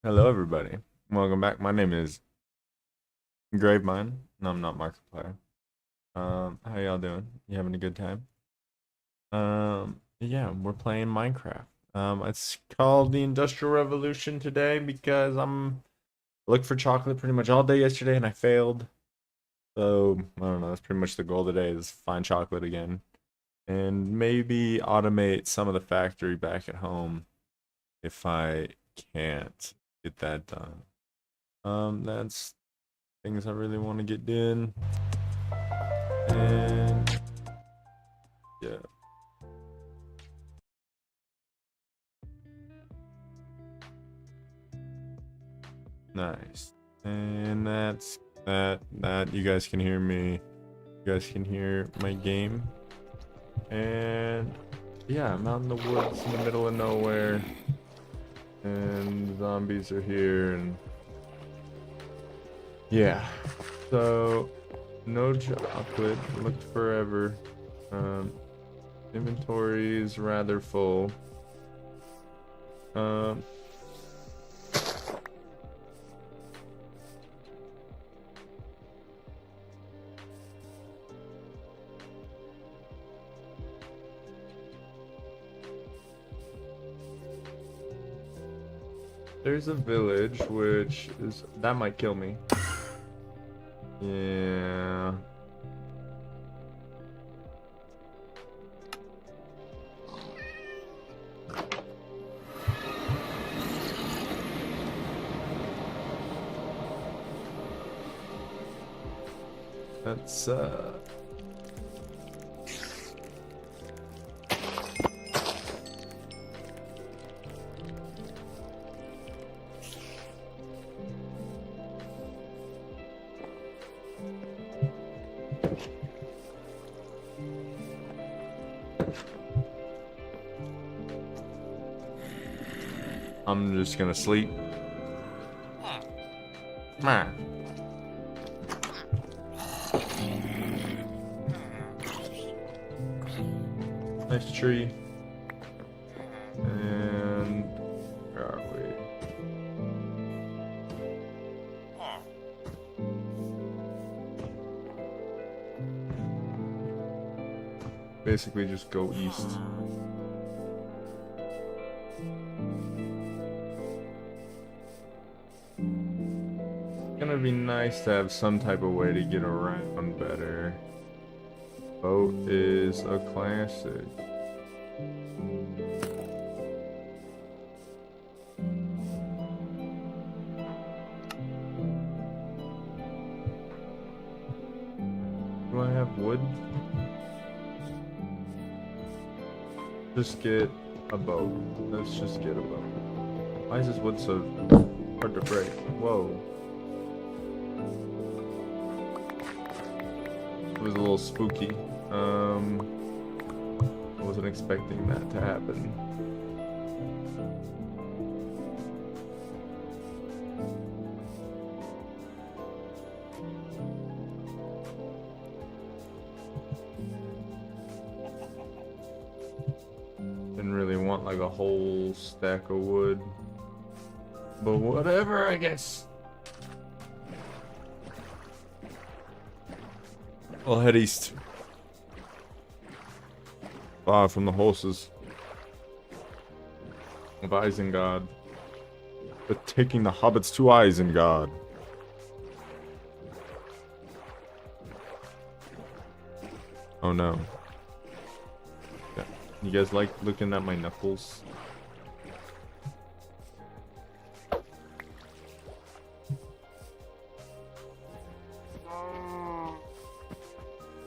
Hello, everybody. Welcome back. My name is Gravemine, and I'm not Markiplier. How y'all doing? You having a good time? Yeah, we're playing Minecraft. It's called the Industrial Revolution today because I'm looking for chocolate pretty much all day yesterday and I failed. So I don't know. That's pretty much the goal today is find chocolate again and maybe automate some of the factory back at home if I can't get that done. That's things I really want to get done. And yeah, nice. And that's that you guys can hear me. You guys can hear my game. And yeah, I'm out in the woods in the middle of nowhere. And zombies are here and yeah. So no chocolate. Looked forever. Um inventory is rather full. Um There's a village, which is that might kill me. Yeah. That's I'm just gonna sleep. Meh. Nice tree. And where are we? Basically just go east. It's gonna be nice to have some type of way to get around better. Boat is a classic. Do I have wood? Just get a boat. Let's just get a boat. Why is this wood so hard to break? Whoa. It was a little spooky. I wasn't expecting that to happen. Didn't really want like a whole stack of wood. But whatever, I guess. I'll head east. Far from the horses of Isengard. But taking the hobbits to Isengard. Oh no. Yeah. You guys like looking at my knuckles?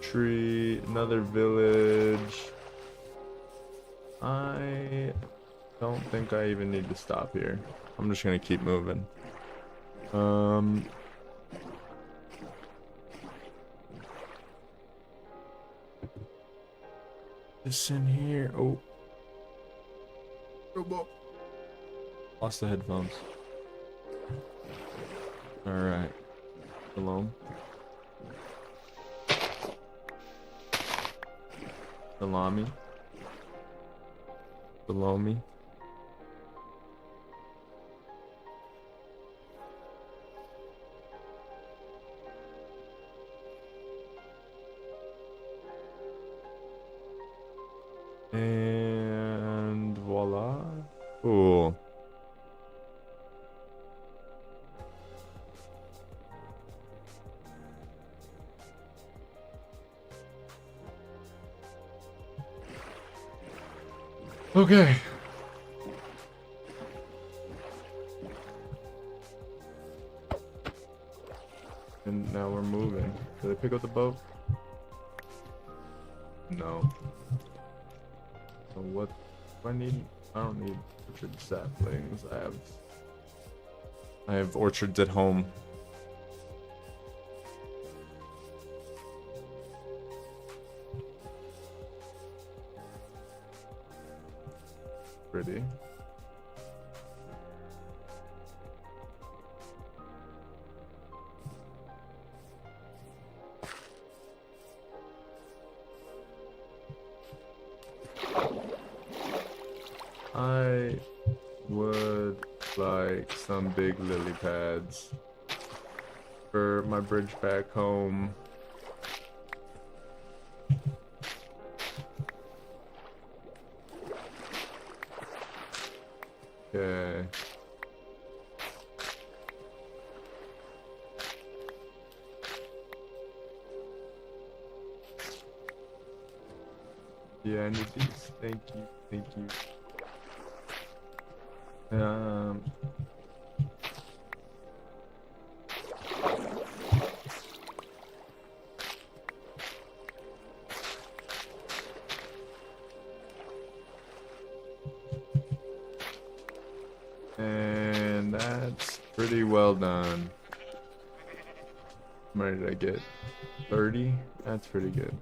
Tree, another village. I don't think I even need to stop here. I'm just gonna keep moving. This in here. Oh. Lost the headphones. Alright. Shalom. Salami. Below me. Okay. And now we're moving. Did I pick up the boat? No. So what do I need? I don't need orchard saplings. I have orchards at home. Pretty. I would like some big lily pads for my bridge back home. Okay. Yeah, I need these. Thank you. Thank you. And that's pretty well done. How many did I get? 30? That's pretty good.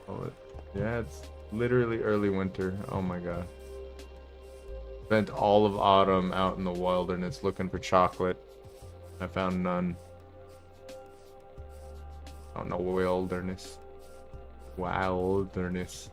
Oh, yeah, it's literally early winter. Oh my god. Spent all of autumn out in the wilderness looking for chocolate. I found none. Oh no, wilderness. Wilderness.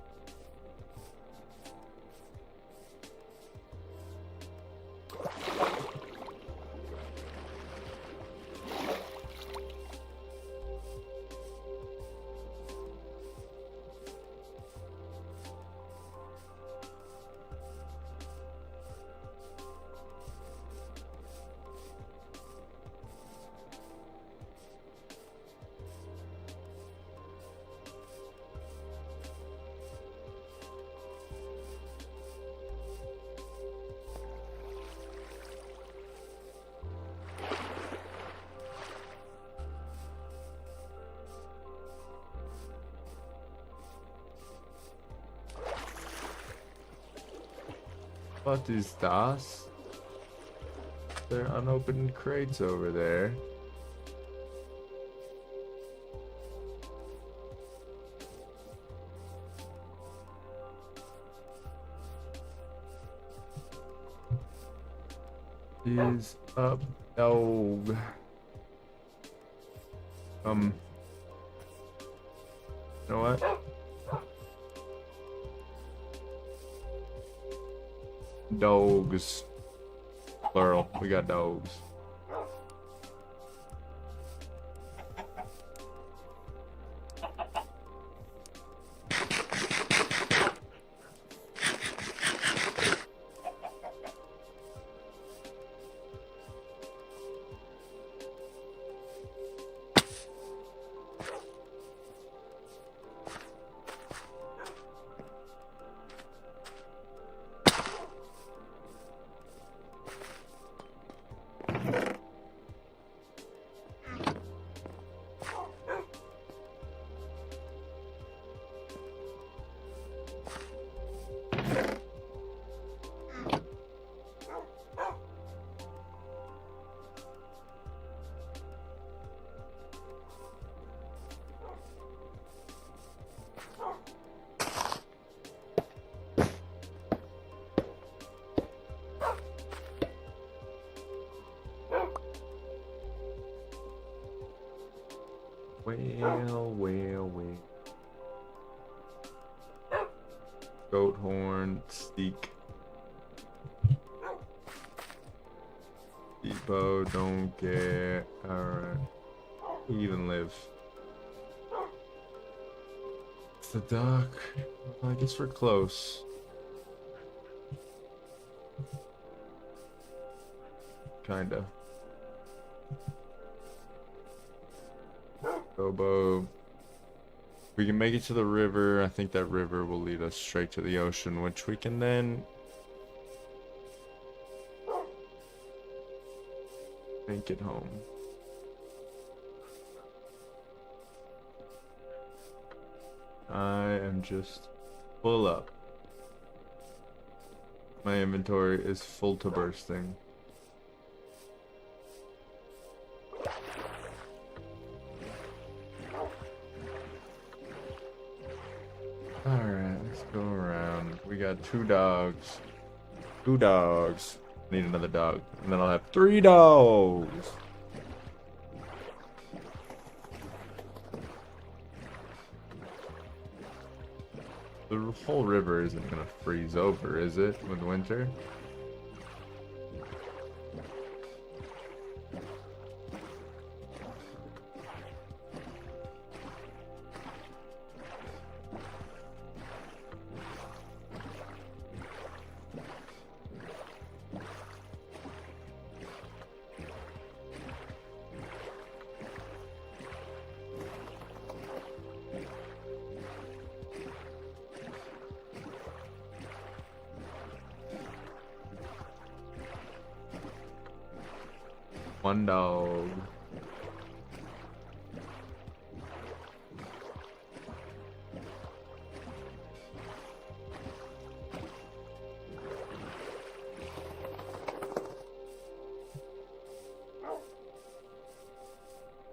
What is das? There are unopened crates over there. Is up, dog. You know what? Dogs. Plural. We got dogs. Well. Goat horn, steak. Depot, don't care. Alright. We even live. It's the dock. I guess we're close. Kinda. Bobo. We can make it to the river. I think that river will lead us straight to the ocean, which we can then make it home. I am just full up. My inventory is full to bursting. Alright, let's go around. We got 2 dogs. 2 dogs. Need another dog. And then I'll have 3 dogs. The whole river isn't gonna freeze over, is it, with winter? One dog.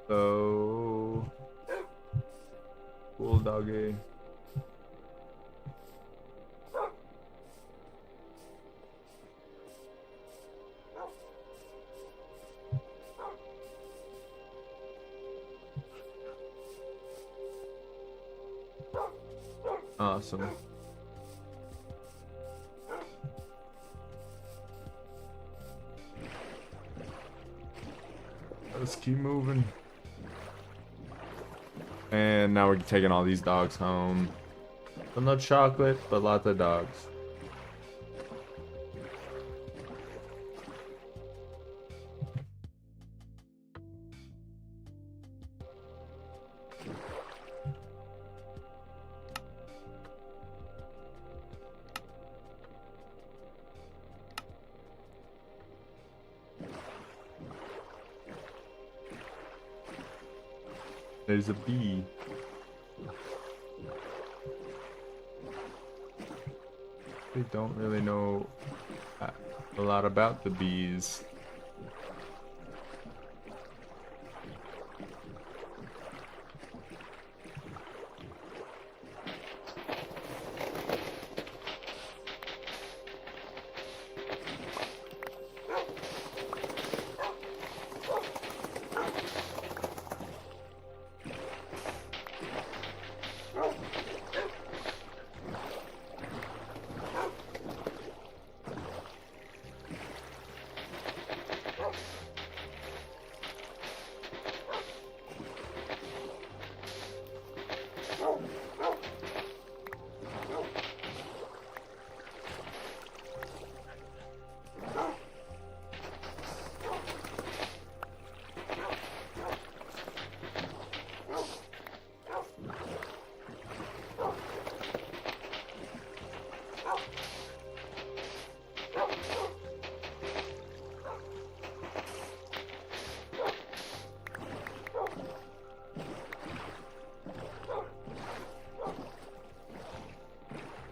So cool doggy. Awesome. Let's keep moving. And now we're taking all these dogs home. So no chocolate, but lots of dogs. There's a bee. We don't really know a lot about the bees.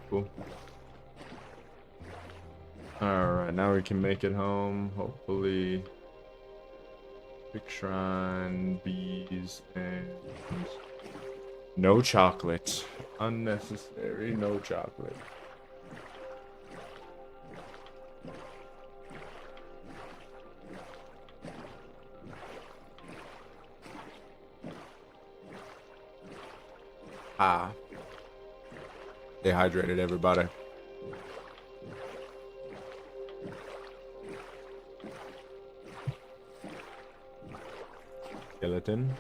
Cool. Alright, now we can make it home, hopefully. Big shrine, bees, and no chocolate. Unnecessary, no chocolate. Ah. Dehydrated everybody. Skeleton.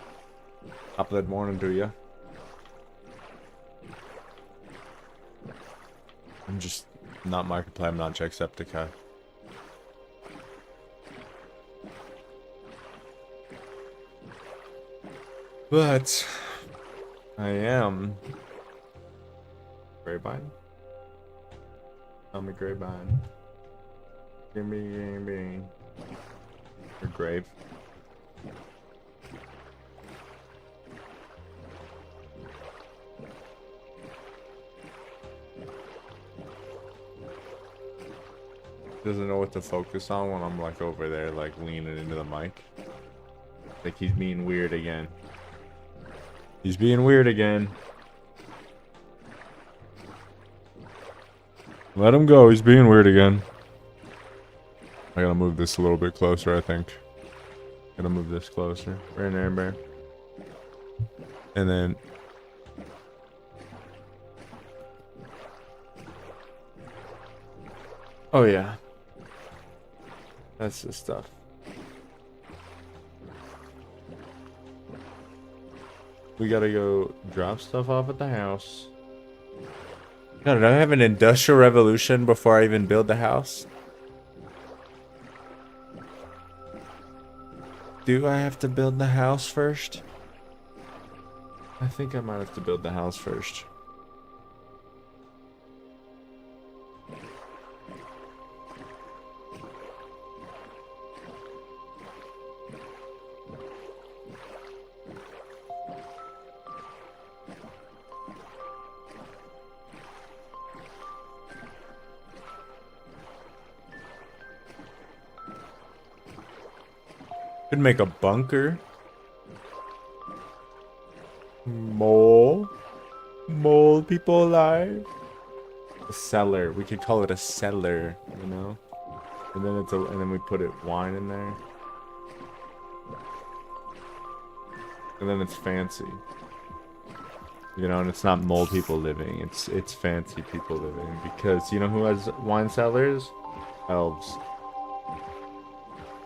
Top of that morning to you. I'm just not Markiplier, I'm not Jacksepticeye. But I am. Grapevine? Tell me grapevine. Give me. Or grape. Doesn't know what to focus on when I'm like over there like leaning into the mic. Like he's being weird again. He's being weird again. Let him go, he's being weird again. I gotta move this a little bit closer, I think. Gotta move this closer. Right there, bear. And then oh yeah. That's the stuff. We gotta go drop stuff off at the house. God, did I have an industrial revolution before I even build the house? Do I have to build the house first? I think I might have to build the house first. Could make a bunker. Mole people alive. A cellar. We could call it a cellar, you know. And then and then we put wine in there. And then it's fancy. You know, and it's not mole people living. It's fancy people living, because you know who has wine cellars? Elves.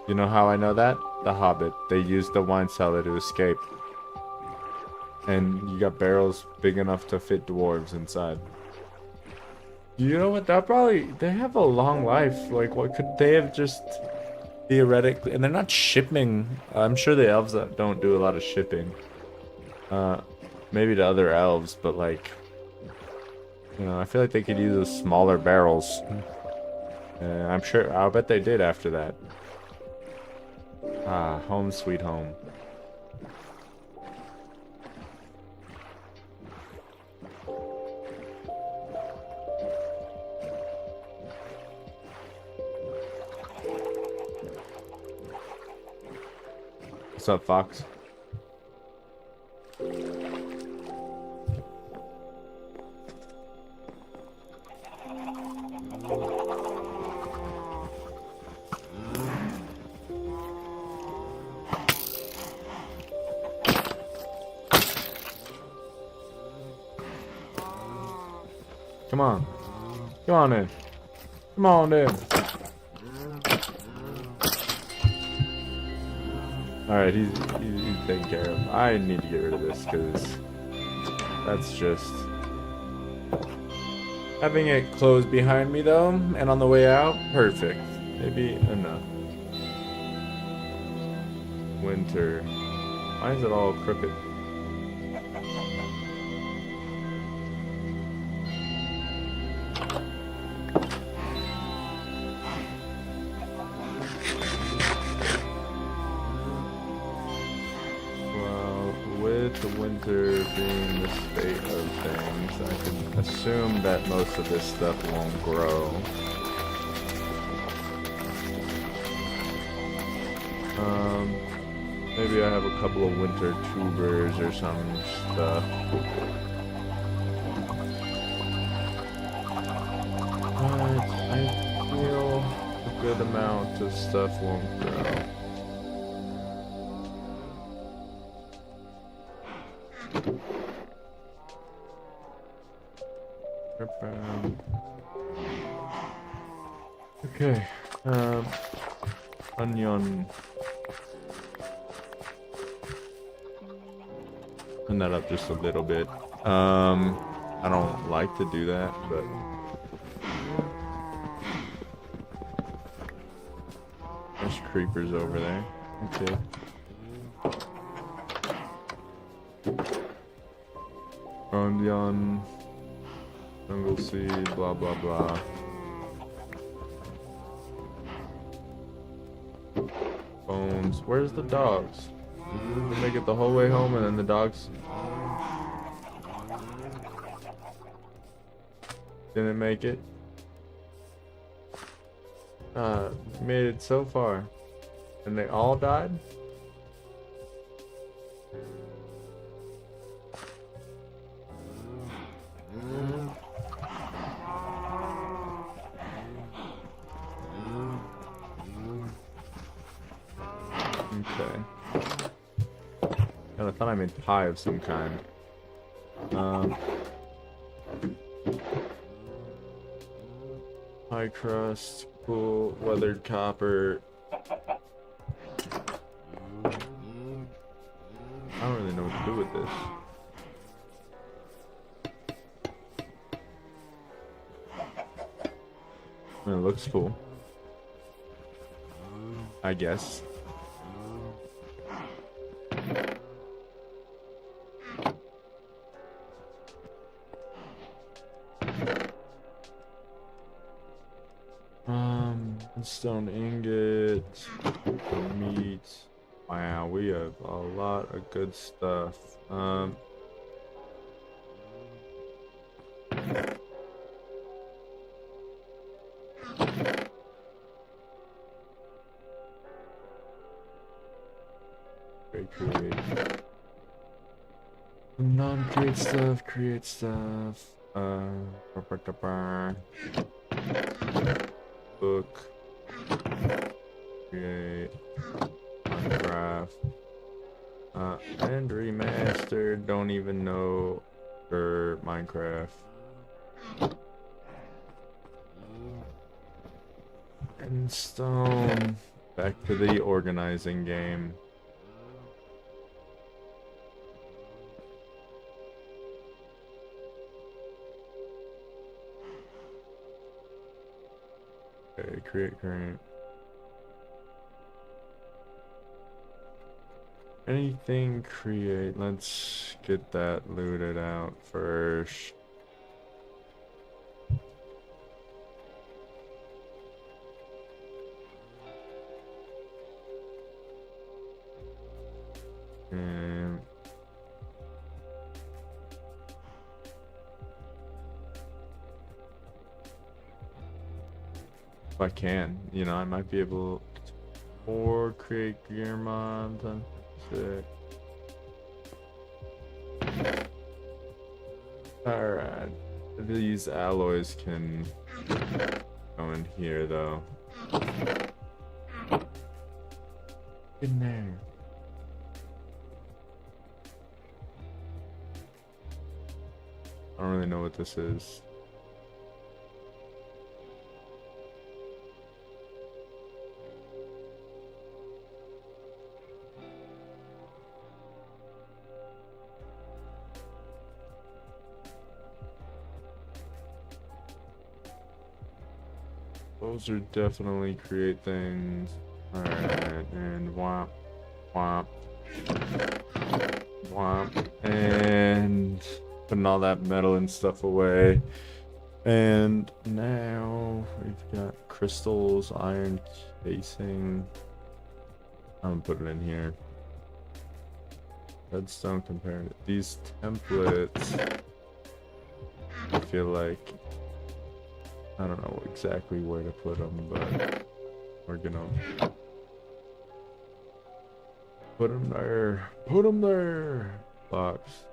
You know how I know that? The Hobbit. They used the wine cellar to escape. And you got barrels big enough to fit dwarves inside. You know what? That probably... They have a long life. Like, what could they have just... Theoretically... And they're not shipping... I'm sure the elves don't do a lot of shipping. Maybe to other elves, but like... You know, I feel like they could use those smaller barrels. I'm sure... I'll bet they did after that. Ah, home sweet home. What's up, Fox? Come on. Come on in. Come on in. Alright, he's taken care of. I need to get rid of this because that's just... Having it closed behind me though, and on the way out, perfect. Maybe enough. Winter. Why is it all crooked? The winter being the state of things, I can assume that most of this stuff won't grow. Maybe I have a couple of winter tubers or some stuff. But I feel a good amount of stuff won't grow. Okay, onion. Turn that up just a little bit. I don't like to do that, but there's creepers over there. Okay. Onion, jungle seed, blah blah blah. Bones. Where's the dogs? Did they make it the whole way home and then the dogs didn't make it? Made it so far. And they all died? Okay. God, I thought I made pie of some kind. Pie crust, cool, weathered copper. I don't really know what to do with this. I mean, it looks cool, I guess. Stone ingot, meat. Wow, we have a lot of good stuff. Create. Non-create stuff, create stuff. Book. Create. Minecraft. And remastered. Don't even know for Minecraft. And stone. Back to the organizing game. Okay, create current. Anything create. Let's get that looted out first. And if I can, you know, I might be able to, or create gear mods on sick. Alright. These alloys can go in here though. In there. I don't really know what this is. Those are definitely create things. Alright, and womp, womp, womp, and putting all that metal and stuff away. And now we've got crystals, iron casing. I'm gonna put it in here. Redstone compared. These templates, I feel like I don't know exactly where to put them, but we're gonna put them there. Put them there. Blocks.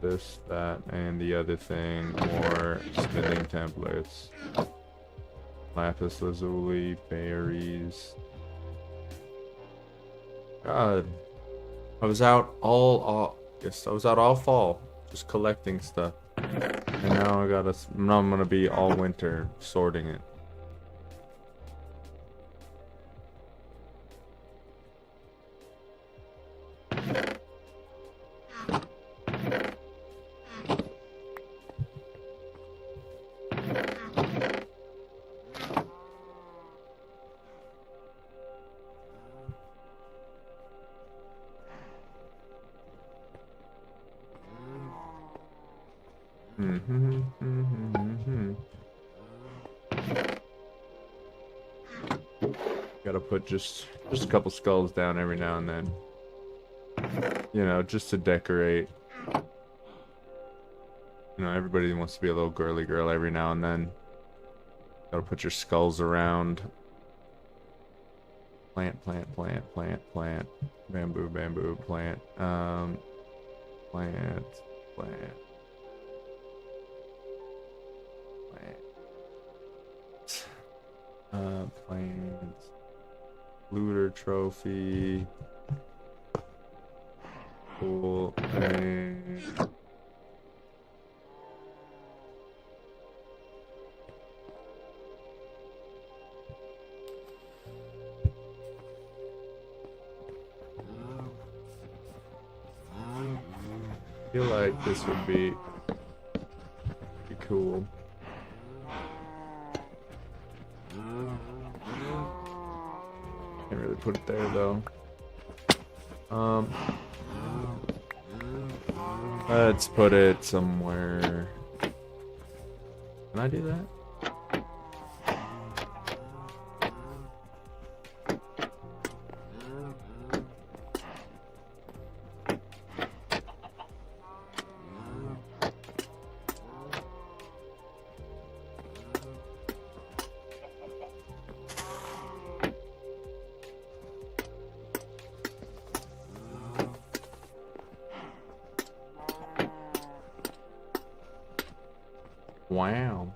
This, that, and the other thing. More smithing templates. Lapis lazuli, berries. God, I was out all fall, just collecting stuff. And now I'm gonna be all winter sorting it. Gotta put just a couple skulls down every now and then. You know, just to decorate. You know, everybody wants to be a little girly girl every now and then. Gotta put your skulls around. Plant, plant, plant, plant, plant. Bamboo, bamboo, plant. Plant, plant. Plant. Plant. Looter trophy. Cool. And I feel like this would be cool. Can't really put it there though. Let's put it somewhere. Can I do that? Wow.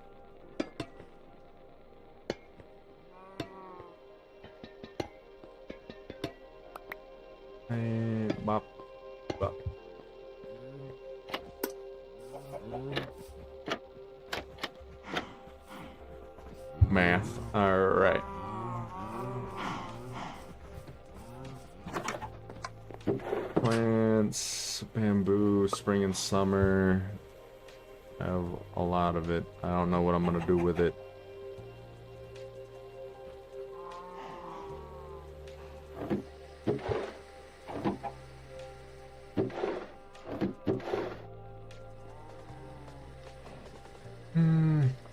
Bop, bop. Math. All right. Plants, bamboo, spring and summer. I have a lot of it. I don't know what I'm gonna do with it.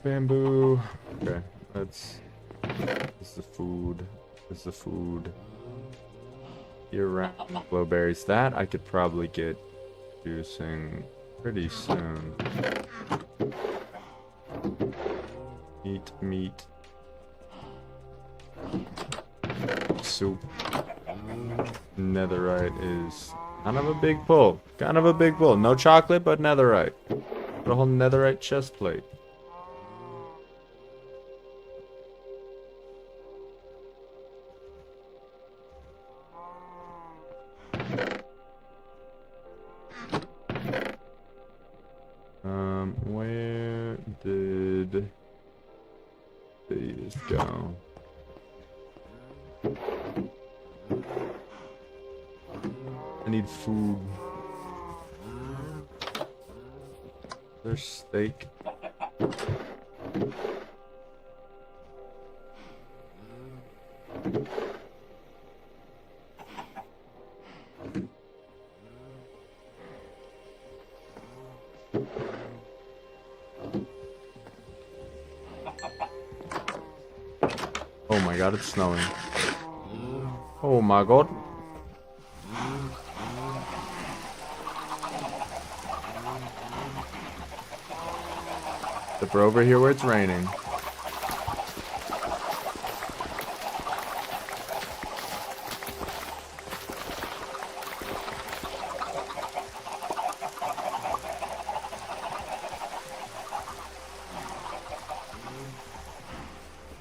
Bamboo. Okay, this is the food. This is the food. Year-round blueberries. That I could probably get juicing pretty soon. Meat. Soup. Netherite is kind of a big pull. No chocolate, but netherite. Put a whole netherite chest plate. Where did these go? I need food. There's steak. Oh my god, it's snowing. Oh my god. Step over here where it's raining.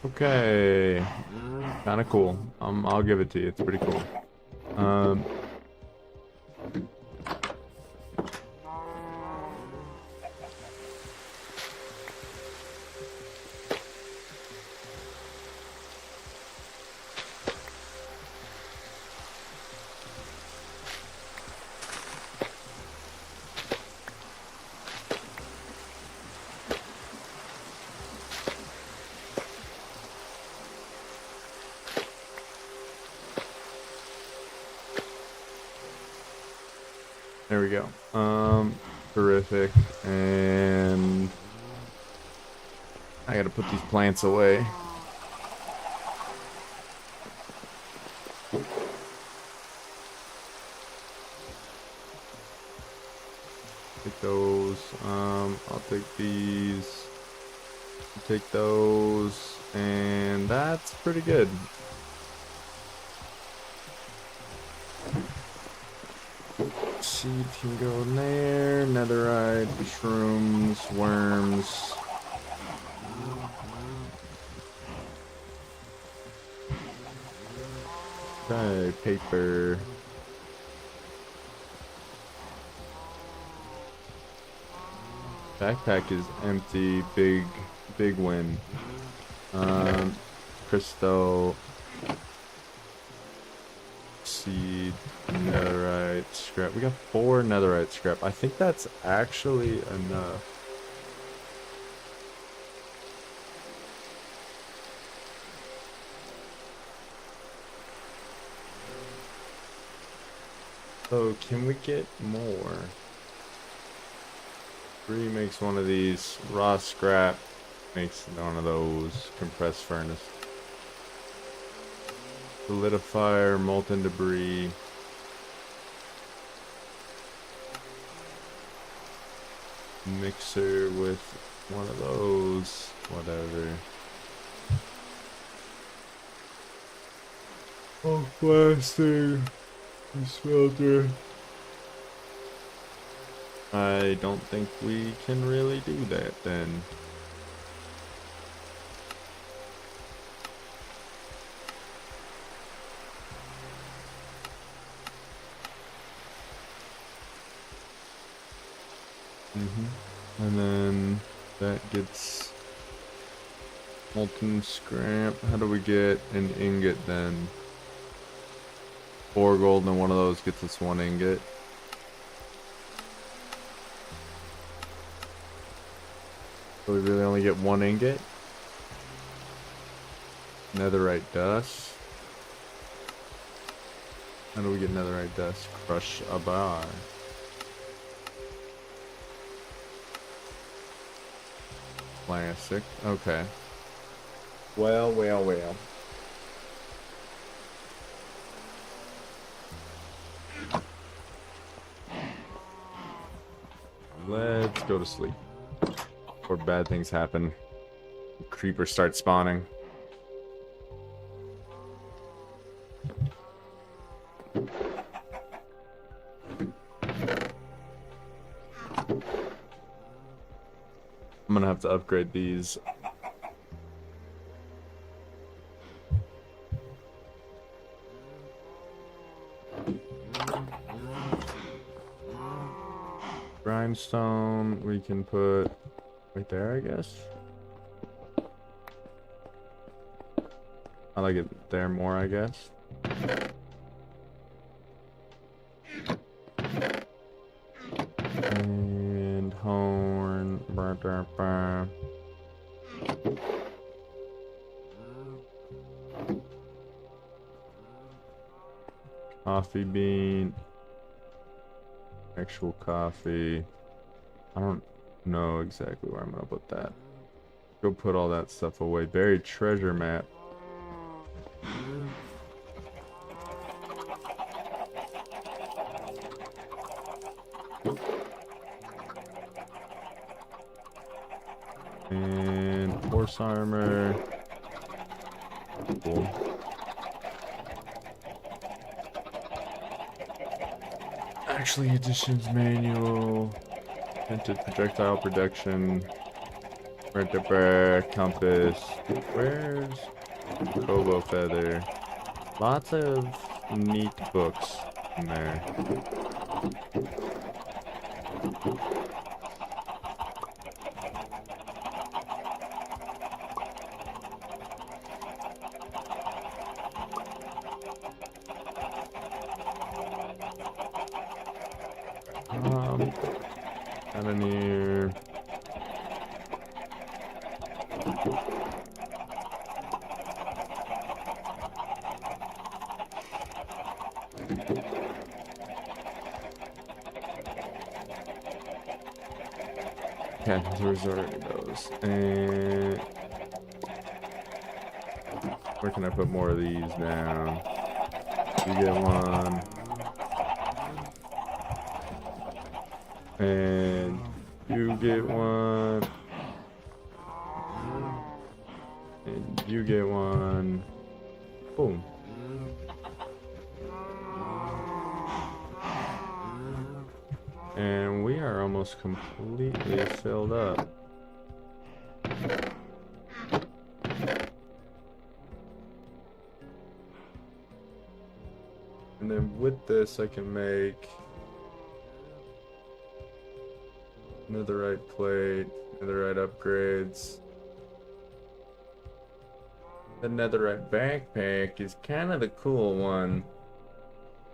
Okay. Kind of cool. I'll give it to you. It's pretty cool. There we go. Terrific. And gotta put these plants away. Take those. I'll take these. Take those. And that's pretty good. Seed can go in there. Netherite, shrooms, worms. Okay, paper. Backpack is empty. Big win. Crystal. Seed. Netherite. Scrap. We got 4 netherite scrap. I think that's actually enough. So, can we get more? 3 makes one of these. Raw scrap makes one of those. Compressed furnace. Solidifier, molten debris. Mixer with one of those. Whatever. Oh, blasting. Smelter. I don't think we can really do that then. And then that gets molten scrap. How do we get an ingot then? 4 gold and one of those gets us 1 ingot. So we really only get 1 ingot. Netherite dust. How do we get netherite dust? Crush a bar. Plastic. Okay. Well. Let's go to sleep. Before bad things happen. Creepers start spawning. I'm gonna have to upgrade these. Grindstone, we can put right there, I guess. I like it there more, I guess. And horn. Coffee bean. Actual coffee. I don't know exactly where I'm gonna put that. Go put all that stuff away. Buried treasure map. And horse armor. Cool. Actually, additions manual. Tinted projectile production. Repair compass. Where's Kobo feather? Lots of neat books in there. Out in here. contraptions. Where's already those? And where can I put more of these down? You get one. And you get one. And you get one. Boom. And we are almost completely filled up. And then with this, I can make netherite plate, netherite upgrades. The netherite backpack is kind of the cool one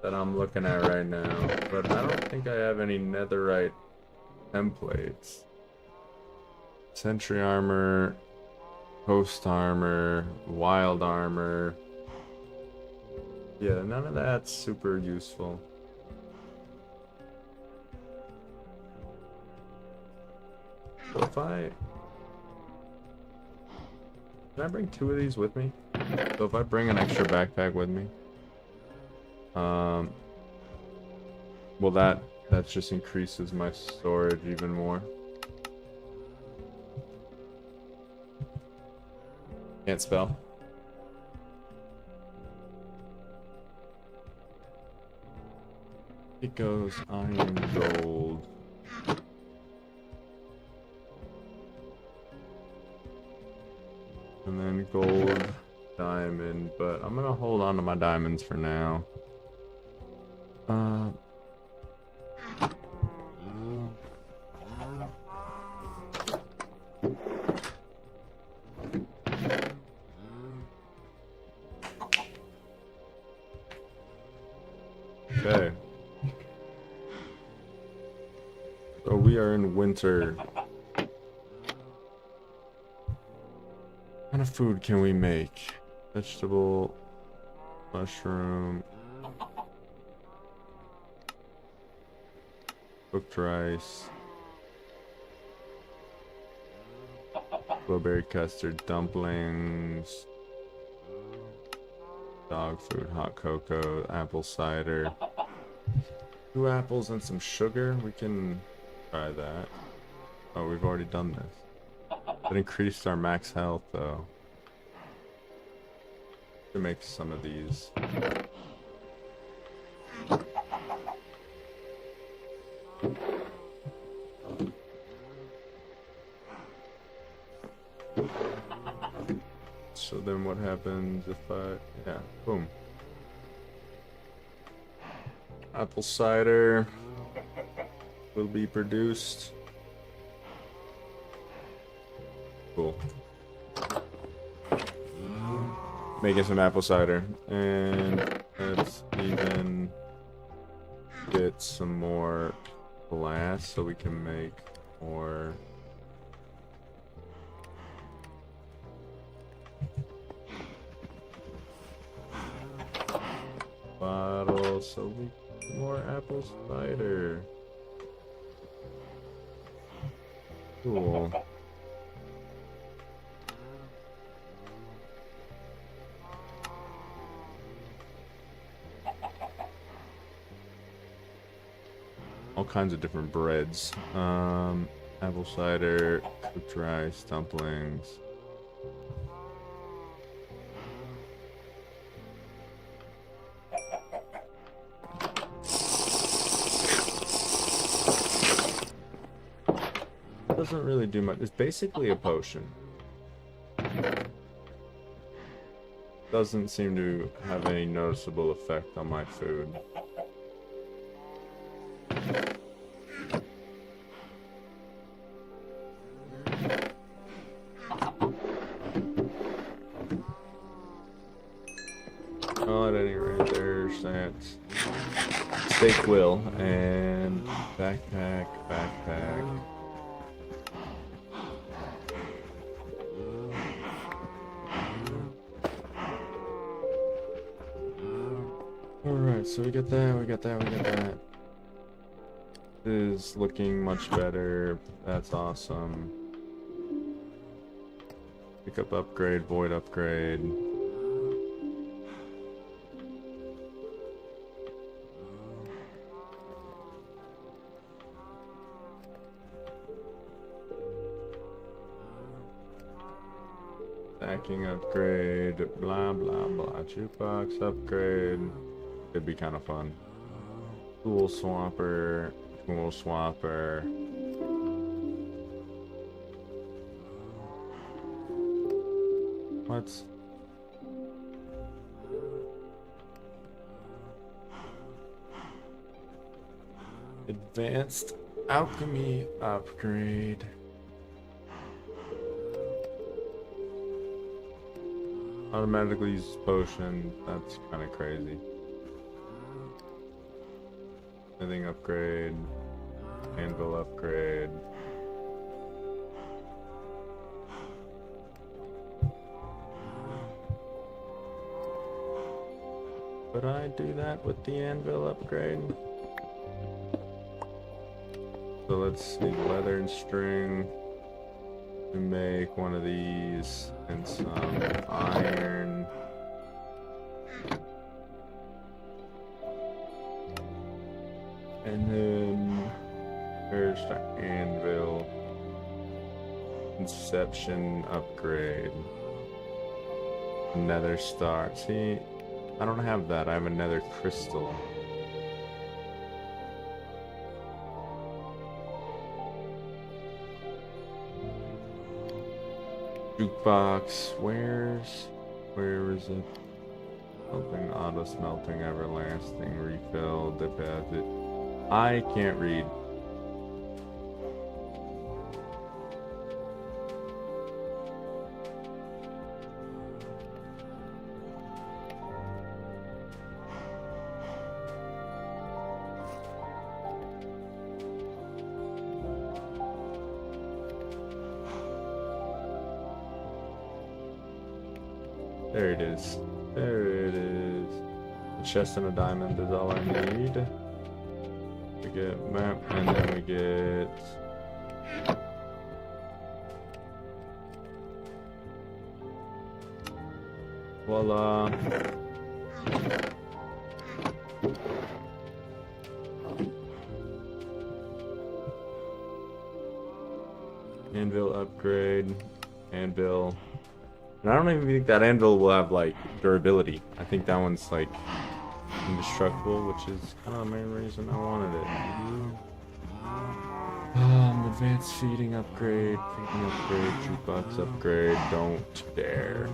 that I'm looking at right now, but I don't think I have any netherite templates. Sentry armor, host armor, wild armor. Yeah, none of that's super useful. So if can I bring 2 of these with me? So if I bring an extra backpack with me, well that just increases my storage even more. Can't spell. It goes iron, gold. And then gold, diamond, but I'm gonna hold on to my diamonds for now. Okay. So we are in winter. What kind of food can we make? Vegetable, mushroom, cooked rice, blueberry custard, dumplings, dog food, hot cocoa, apple cider. 2 apples and some sugar. We can try that. Oh, we've already done this. That increased our max health, though. To make some of these. So then what happens if yeah, boom. Apple cider will be produced. Cool. Making some apple cider. And let's even get some more glass so we can make more. Bottles, so we get more apple cider. Cool. All kinds of different breads. Apple cider, cooked rice, dumplings. Doesn't really do much. It's basically a potion. Doesn't seem to have any noticeable effect on my food. Well, at any rate, there's that steak will and backpack. Alright, so we got that. is looking much better. That's awesome. Pick up upgrade, void upgrade. Stacking upgrade, blah blah blah. Jukebox upgrade. Could be kind of fun. Tool swapper, tool swapper. What? Advanced alchemy upgrade. Automatically use potion. That's kind of crazy. Anything upgrade. Anvil upgrade. Could I do that with the anvil upgrade? So let's see, leather and string. We make one of these and some iron. And then there's the anvil. Inception upgrade. Nether star. See, I don't have that. I have a nether crystal. Jukebox. Where is it? Smelting, auto smelting, everlasting, refill, deposit. I can't read. There it is. There it is. A chest and a diamond is all I need. We get map, and then we get... voila. Anvil upgrade. Anvil. And I don't even think that anvil will have, like, durability. I think that one's, like, indestructible, which is kind of the main reason I wanted it. Advanced feeding upgrade, jukebox upgrade, don't dare.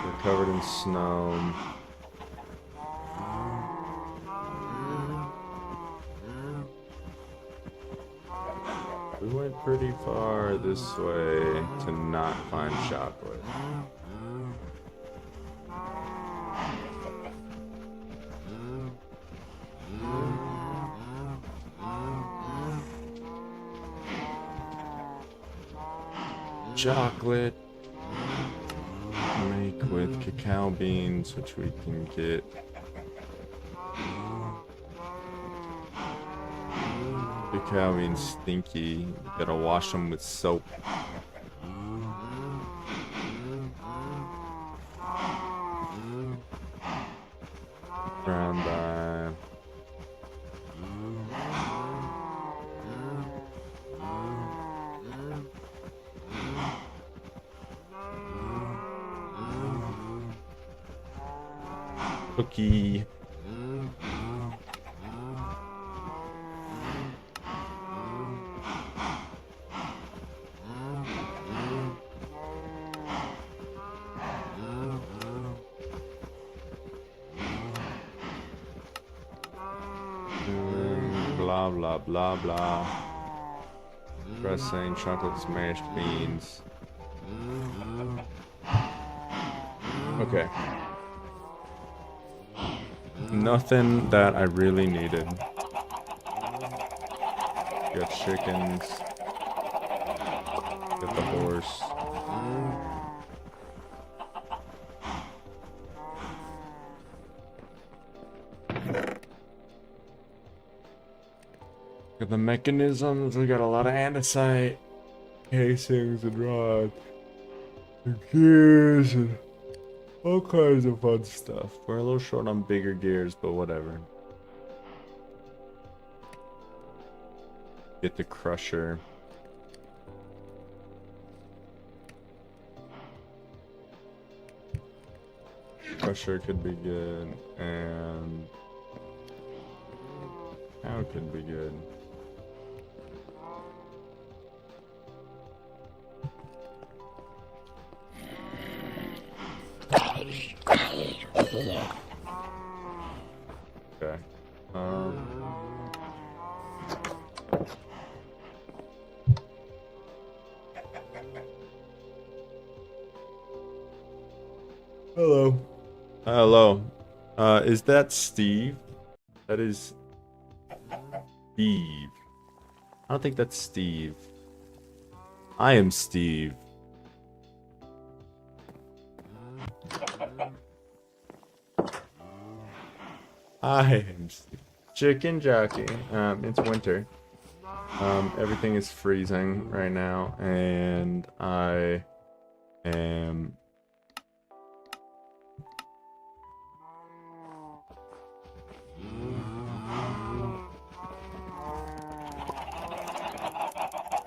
We're covered in snow. We went pretty far this way to not find chocolate. Chocolate. Make with cacao beans, which we can get. Cacao beans stinky. You gotta wash them with soap. Brown dye. Cookie. Blah blah blah blah. Dressing, chocolate smashed beans. Okay. Nothing that I really needed. Got chickens. Get the horse. Get the mechanisms. We got a lot of andesite casings and rods and gears and all kinds of fun stuff. We're a little short on bigger gears, but whatever. Get the crusher. Crusher could be good, and cow could be good. Okay. Hello. Hello. Is that Steve? That is Steve. I don't think that's Steve. I am Steve. I am Steve. Chicken jockey. It's winter. Everything is freezing right now, and I am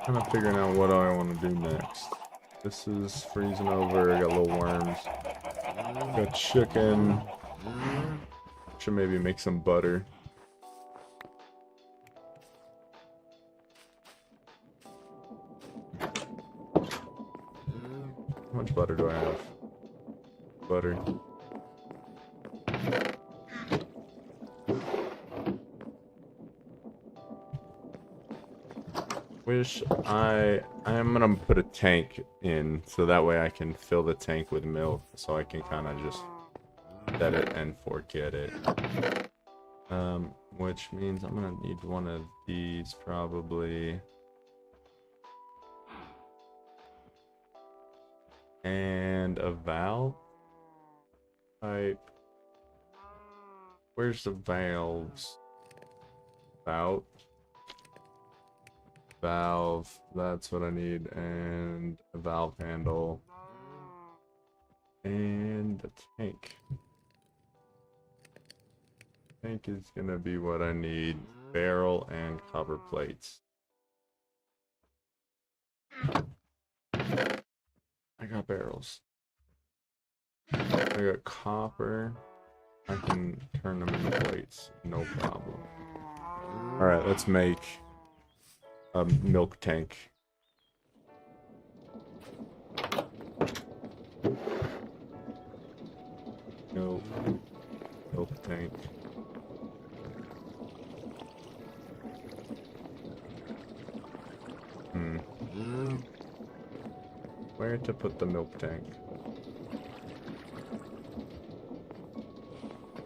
kind of figuring out what I want to do next. This is freezing over. I got little worms. Got chicken. Should maybe make some butter. How much butter do I have? Butter. Wish I am gonna put a tank in so that way I can fill the tank with milk so I can kind of just set it and forget it. Which means I'm gonna need one of these probably. And a valve pipe. Where's the valves? Valve, that's what I need, and a valve handle. And a tank. Tank is gonna be what I need. Barrel and copper plates. I got barrels. I got copper. I can turn them into plates, no problem. Alright, let's make a milk tank. No milk tank. Where to put the milk tank?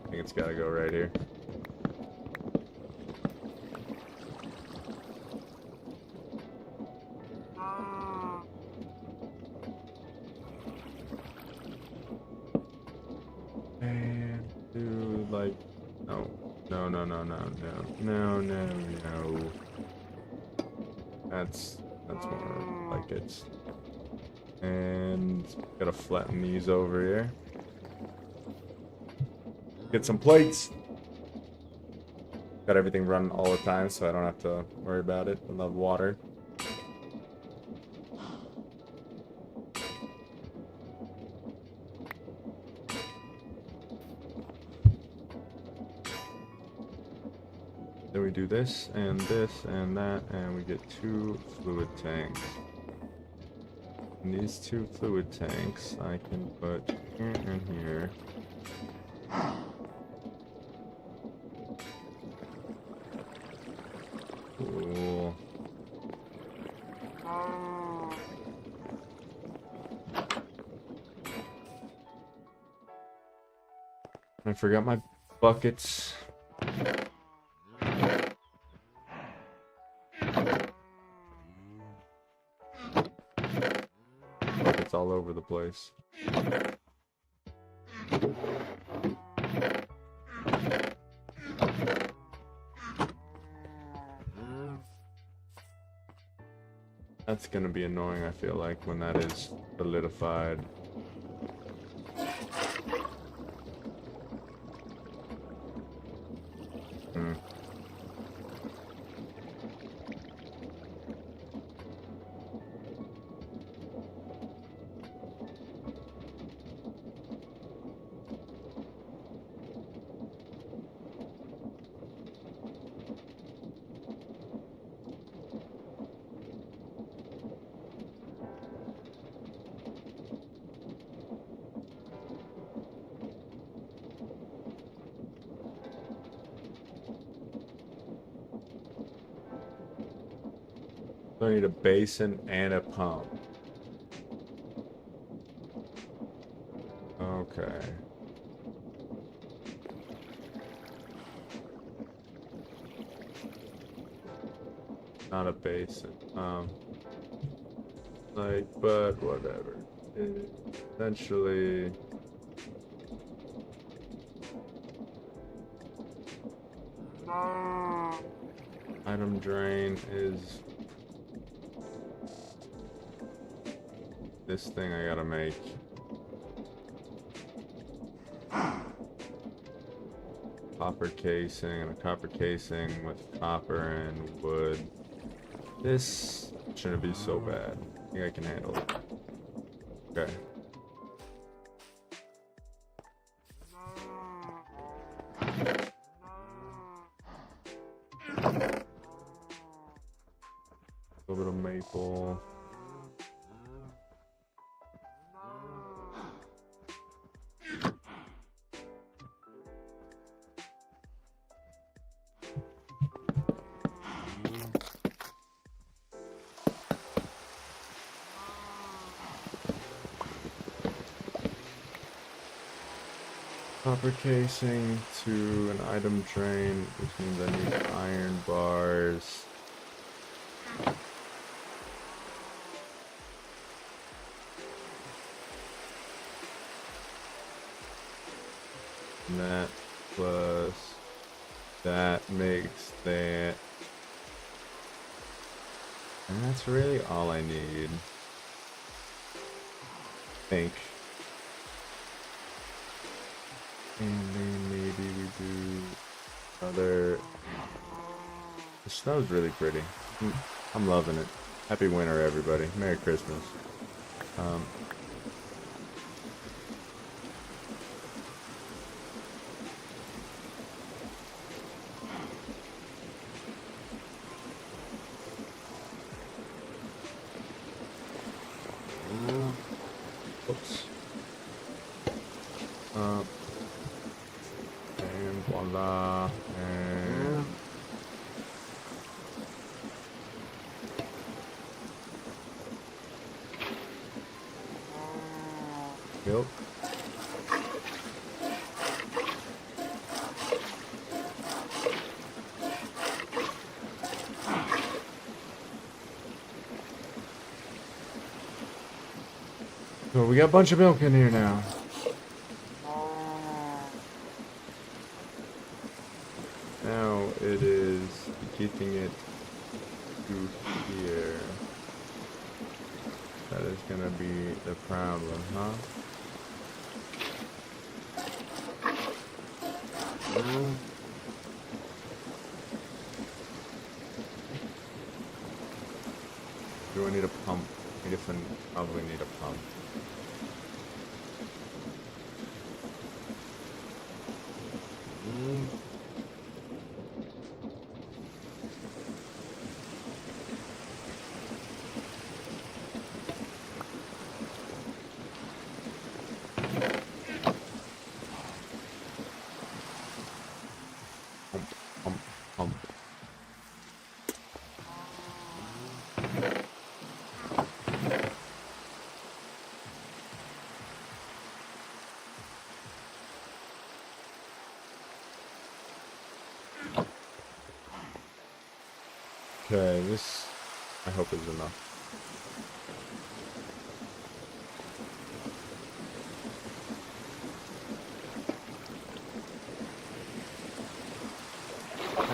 I think it's gotta go right here. And do like no. That's more like it. And gotta flatten these over here. Get some plates. Got everything running all the time, so I don't have to worry about it. I love water. Then we do this and that, and we get 2 fluid tanks. And these 2 fluid tanks I can put here and here. Cool. I forgot my buckets. place. That's gonna be annoying, I feel like, when that is solidified. So I need a basin and a pump. Okay. Not a basin. Like, but whatever. Essentially. Item drain is this thing I gotta make. Copper casing and a copper casing with copper and wood. This shouldn't be so bad. I think I can handle it. Okay. A little bit of maple. Copper casing to an item drain, which means I need iron bars. And that plus that makes that. And that's really all I need. I think. And then maybe we do another. The snow's really pretty. I'm loving it. Happy winter, everybody. Merry Christmas. Oops. And voila. And milk. So we got a bunch of milk in here now. Now it is keeping it to here. That is gonna be the problem, huh? Do I need a pump? I definitely probably need a pump. Pump. Okay, this I hope is enough.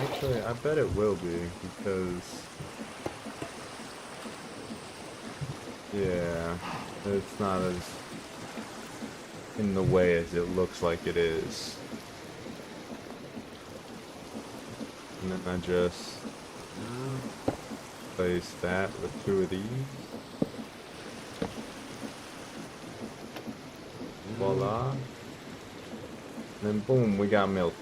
Actually, I bet it will be, because... Yeah, it's not as in the way as it looks like it is. And then I just place that with 2 of these. Voila. And then boom, we got milk.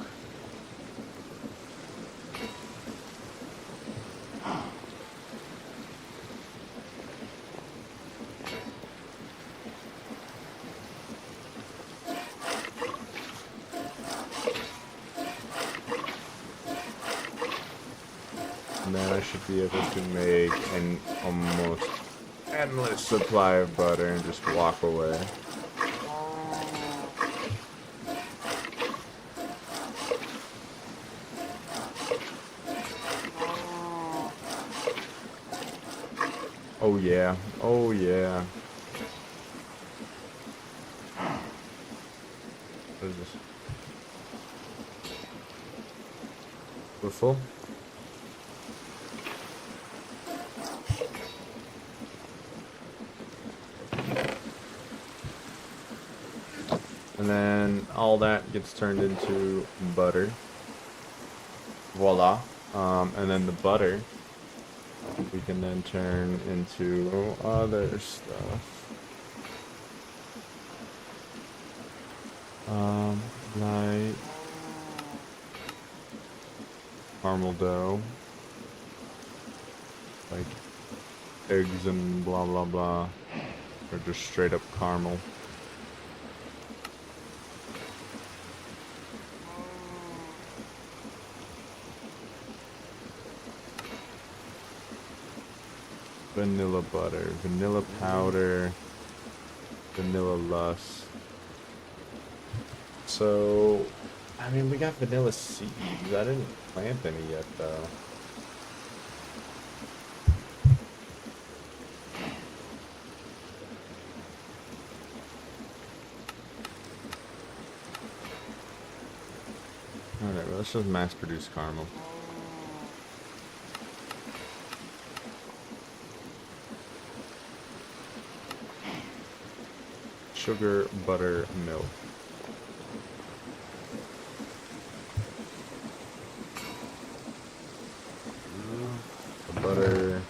And then I should be able to make an almost endless supply of butter and just walk away. Oh yeah, oh yeah. What is this? We're full? And then all that gets turned into butter. Voila. And then the butter we can then turn into other stuff. Like caramel dough. Like eggs and blah blah blah. Or just straight up caramel. Vanilla butter, vanilla powder, vanilla lust. So, I mean, we got vanilla seeds. I didn't plant any yet, though. Alright, well, let's just mass produce caramel. Sugar, butter, milk. The butter.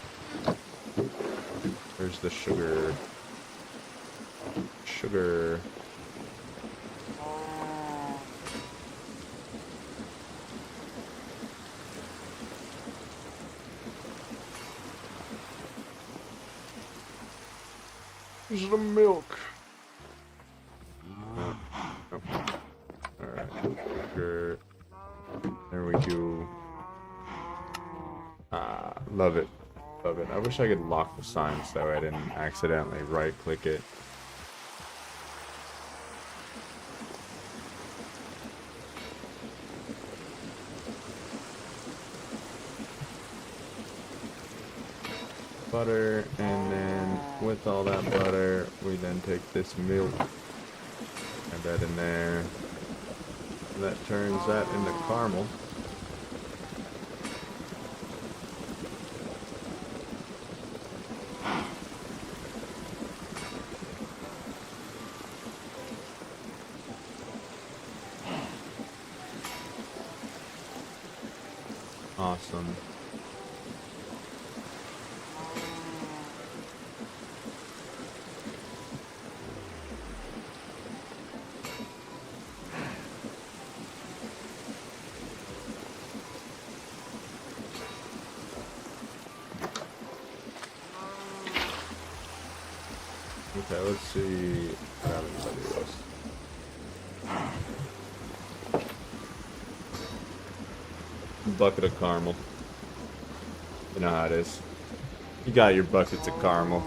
Where's the sugar? Sugar. Where's the milk? Alright, sugar. There we go. Love it. Love it. I wish I could lock the sign so I didn't accidentally right click it. Butter, and then with all that butter, we then take this milk, add that in there. That turns that into caramel. Awesome. Okay, let's see what happens if I do this. Bucket of caramel. You know how it is. You got your buckets of caramel.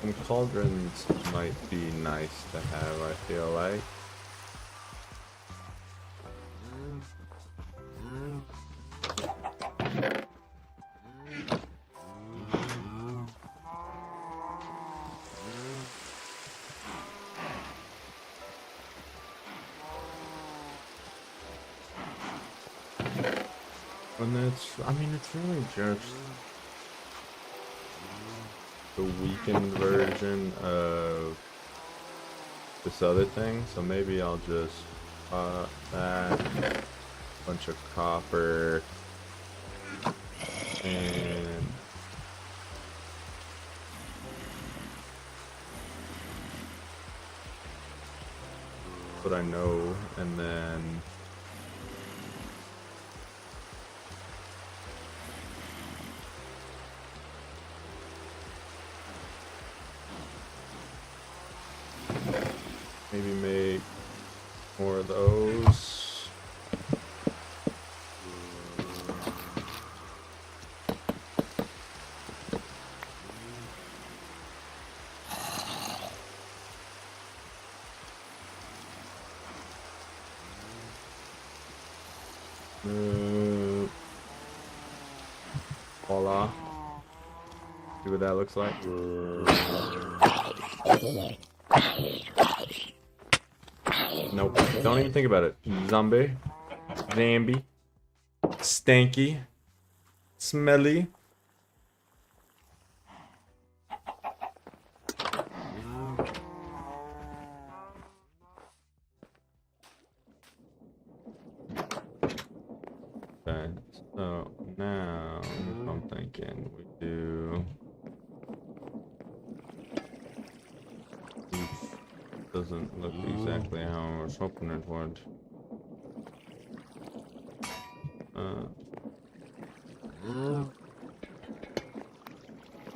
Some cauldrons might be nice to have, I feel like. And I mean, it's really just the weakened version of this other thing. So maybe I'll just that bunch of copper and what I know, and then maybe make more of those. Voila. See what that looks like. Nope. Don't even think about it. Zombie. Zambi. Stanky. Smelly. Okay, so now I'm thinking we do. Doesn't look exactly how I was hoping it would.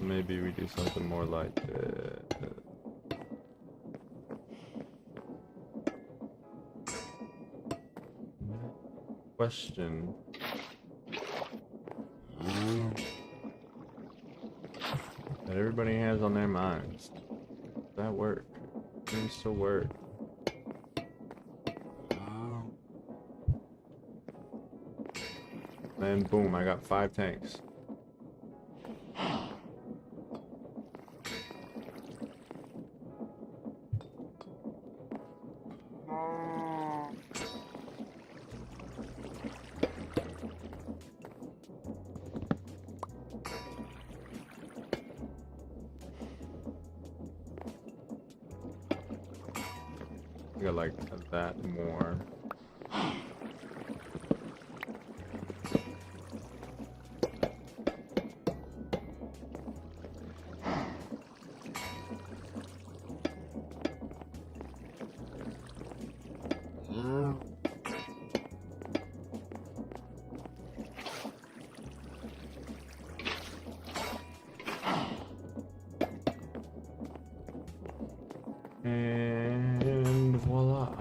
Maybe we do something more like question. That everybody has on their minds. Does that work? It seems to work. And boom, I got 5 tanks. I got like that more. And voila. I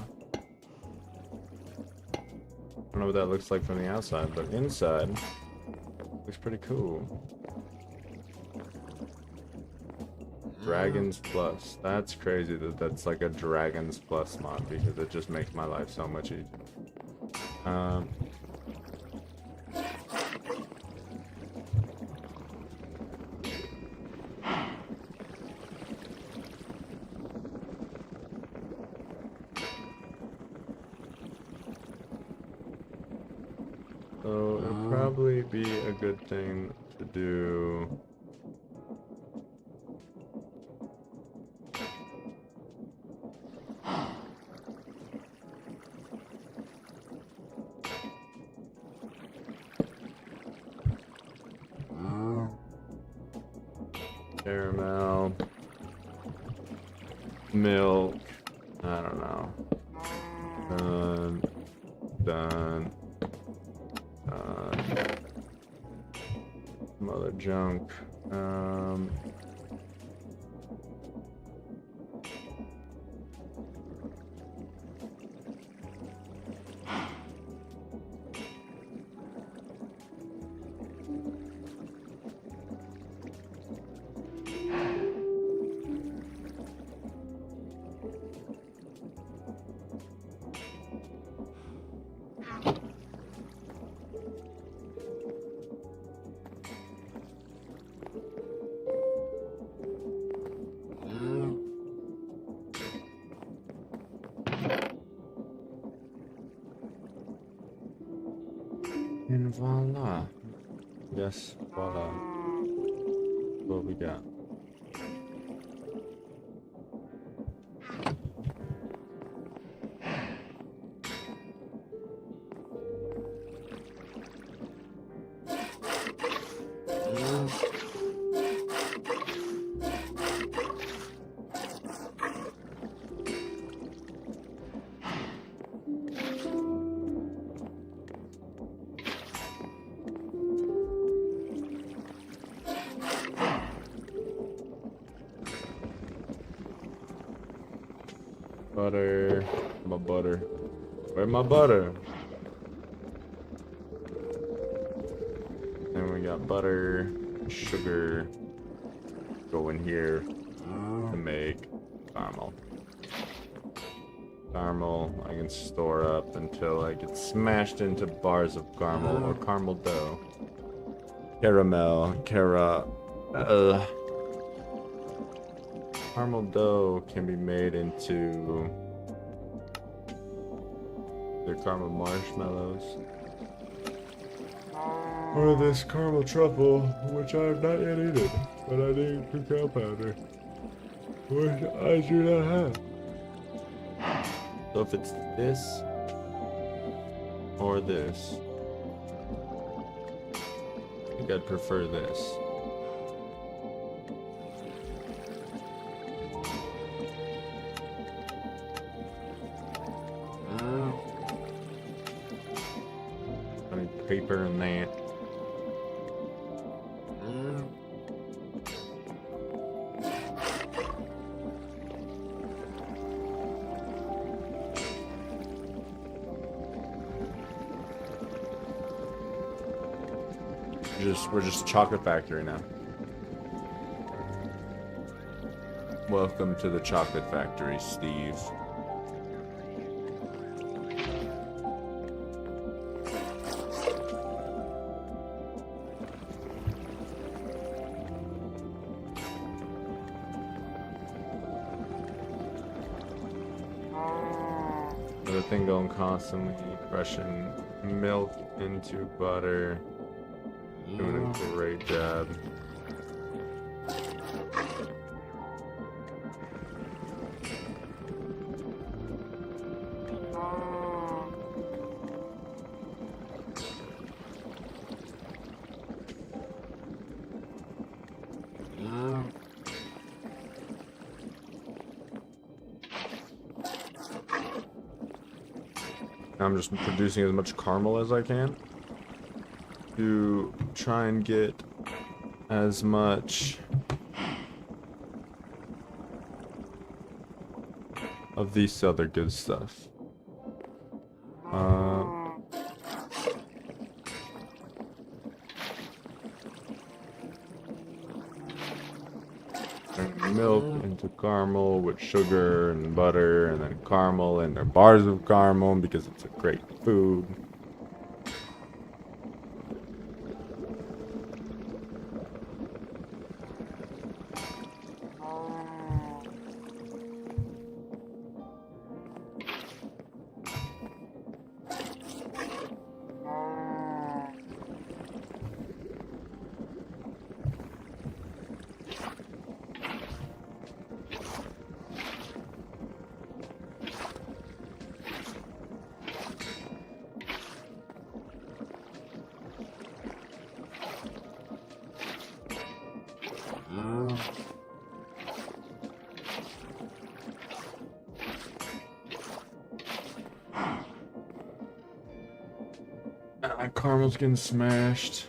don't know what that looks like from the outside, but inside looks pretty cool. Dragons Plus. That's crazy that that's like a Dragons Plus mod because it just makes my life so much easier. So it'll probably be a good thing to do. Caramel, milk, I don't know. Done. Some other junk. And voila. Yes, voila. What we got? Butter. My butter. Where's my butter? Then we got butter, sugar. Go in here to make caramel. Caramel I can store up until I get smashed into bars of caramel or caramel dough. Caramel, caramel dough can be made into the caramel marshmallows. Or this caramel truffle, which I have not yet eaten, but I need cacao powder, which I do not have. So if it's this or this, I think I'd prefer this. I need paper and that. We're just a chocolate factory now. Welcome to the chocolate factory, Steve. Another thing going constantly, crushing milk into butter. Doing a great job. I'm just producing as much caramel as I can to try and get as much of this other good stuff. Milk into caramel with sugar and butter, and then caramel and their bars of caramel because it's a great food. Caramel's getting smashed.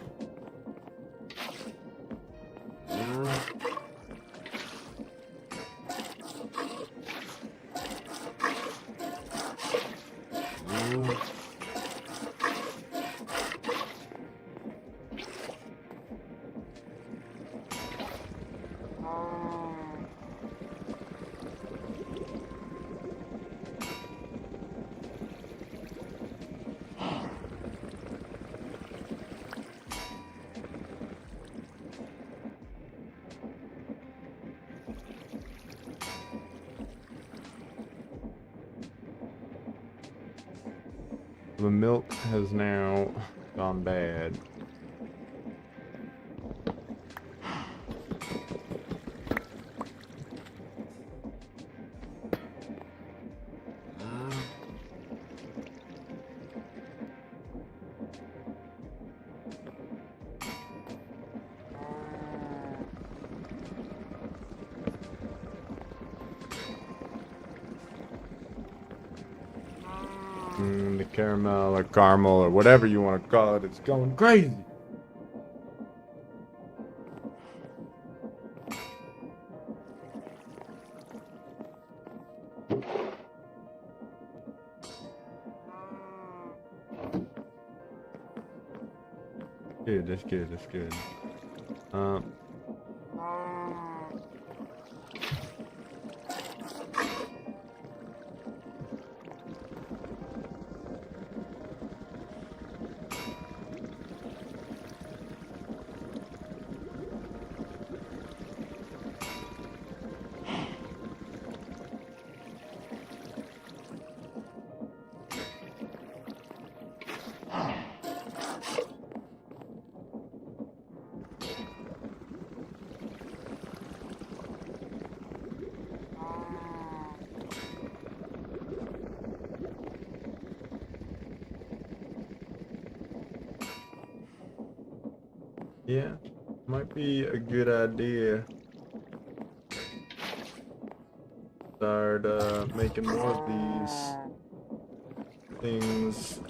The milk has now Gone bad. The caramel or caramel or whatever you want to call it, it's going crazy. Good, that's good, that's good. Yeah, might be a good idea. Start making more of these things.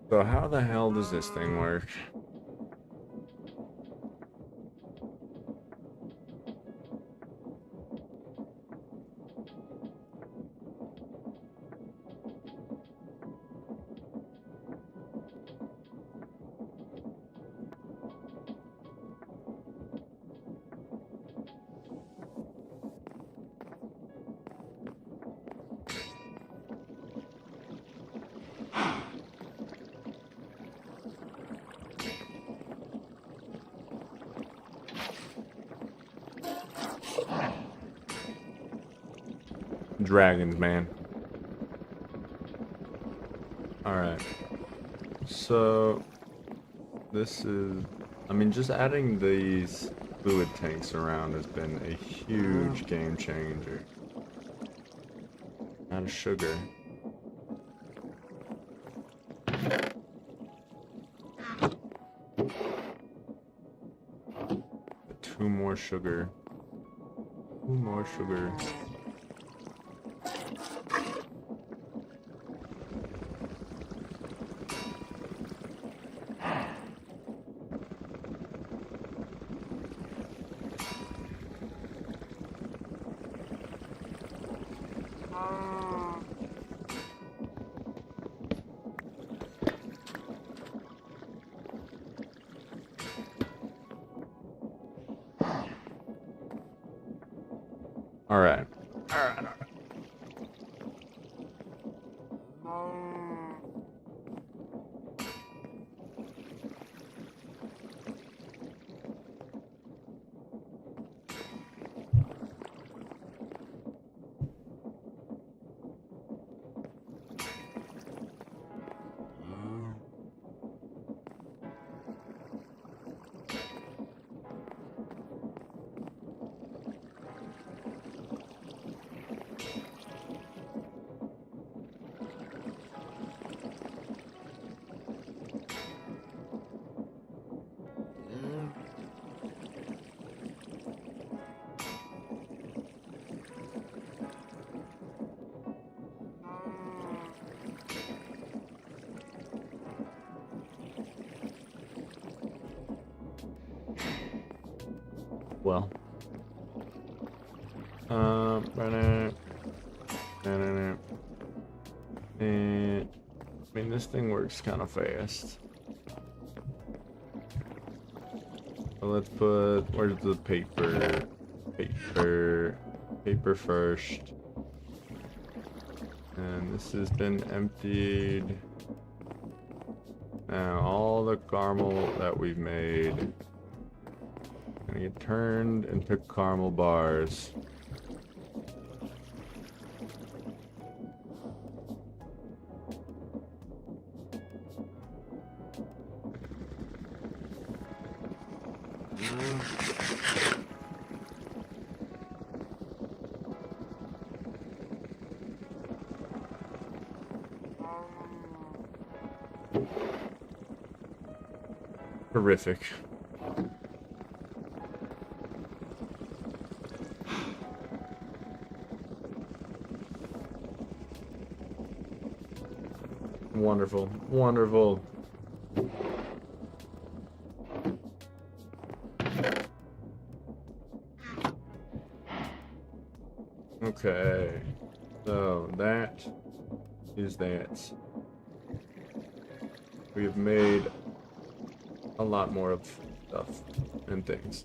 So how the hell does this thing work? Dragons, man. Alright. So, this is... I mean, just adding these fluid tanks around has been a huge game changer. Out of sugar. Two more sugar. Two more sugar. Alright. Alright. well. And I mean, this thing works kind of fast. So let's put, where's the paper? Paper first. And this has been emptied. Now all the caramel that we've made gonna get turned into caramel bars. Horrific. Wonderful, wonderful. Okay, so that is that. We've made a lot more of stuff and things.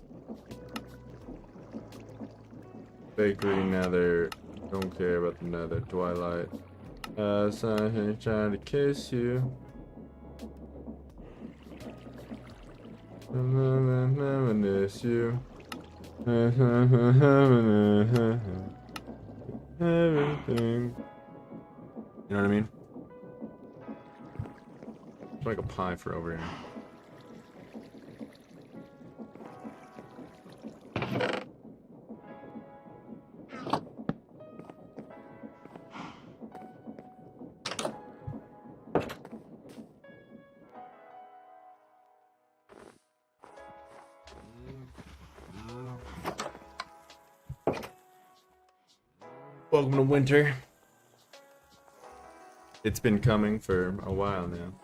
Bakery, nether, don't care about the nether. Twilight. Someone trying to kiss you. I miss you. Everything. You know what I mean? It's like a pie for over here. Welcome to winter. It's been coming for a while now.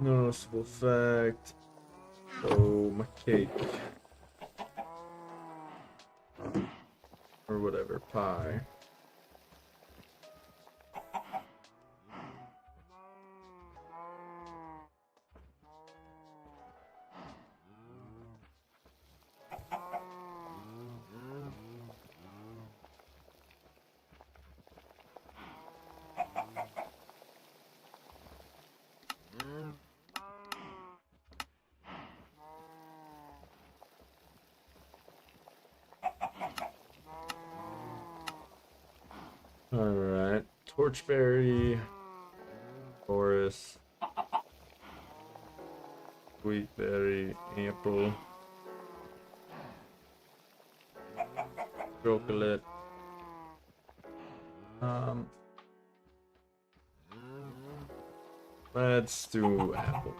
Noticeable fact. Oh, my cake. Or whatever, pie. Alright, torchberry, forest, sweetberry, apple, chocolate. Let's do apple.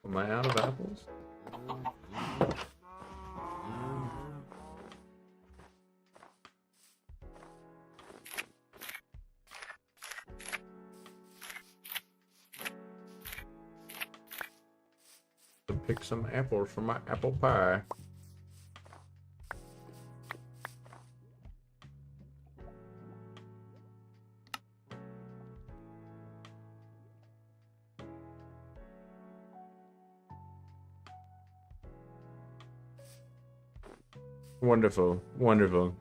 Am I out of apples? To pick some apples for my apple pie. Wonderful, wonderful.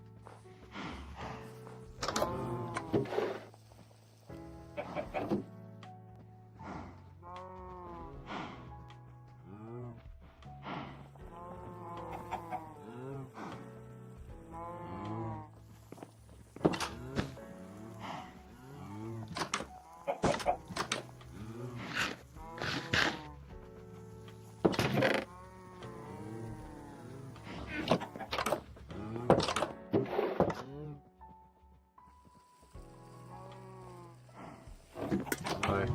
Bye.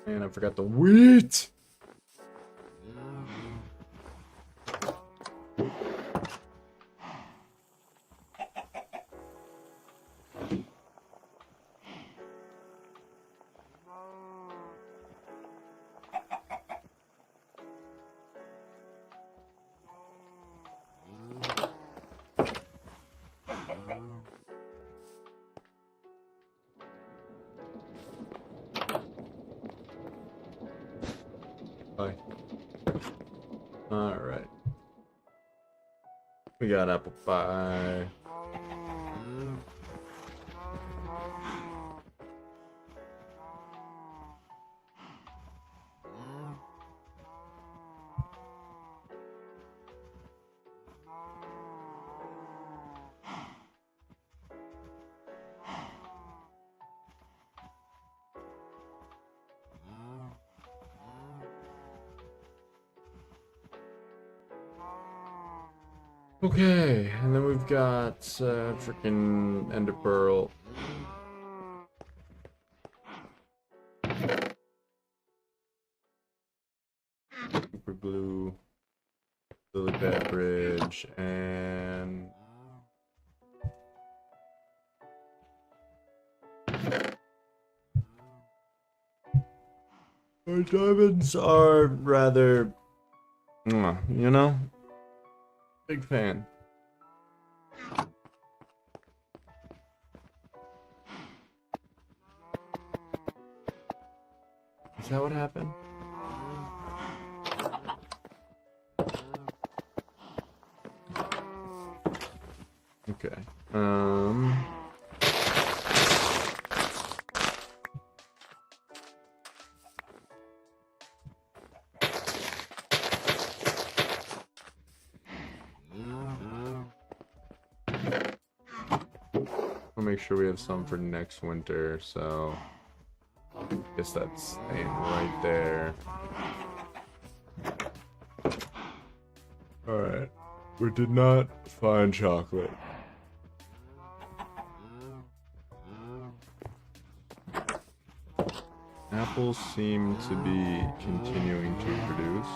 Man, I forgot the wheat. Bye. All right. We got apple pie. Okay, and then we've got freaking ender pearl. Super glue, lily beverage, and our diamonds are rather, you know, big fan. Is that what happened? Okay. We'll make sure we have some for next winter, so I guess that's staying right there. Alright. We did not find chocolate. Apples seem to be continuing to produce.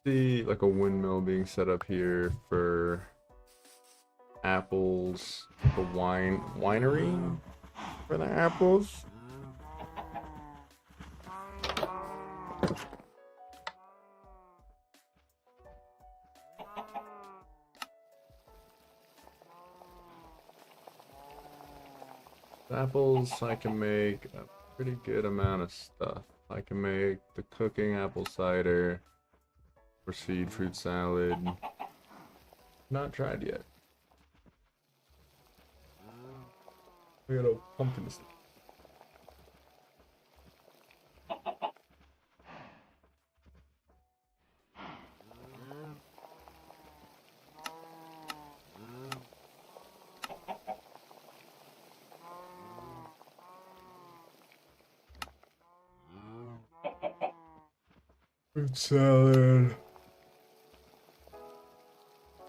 See like a windmill being set up here for apples, like a winery for the apples. Apples, I can make a pretty good amount of stuff. I can make the cooking apple cider or seed fruit salad. Not tried yet. We got a pumpkin stick. Fruit salad.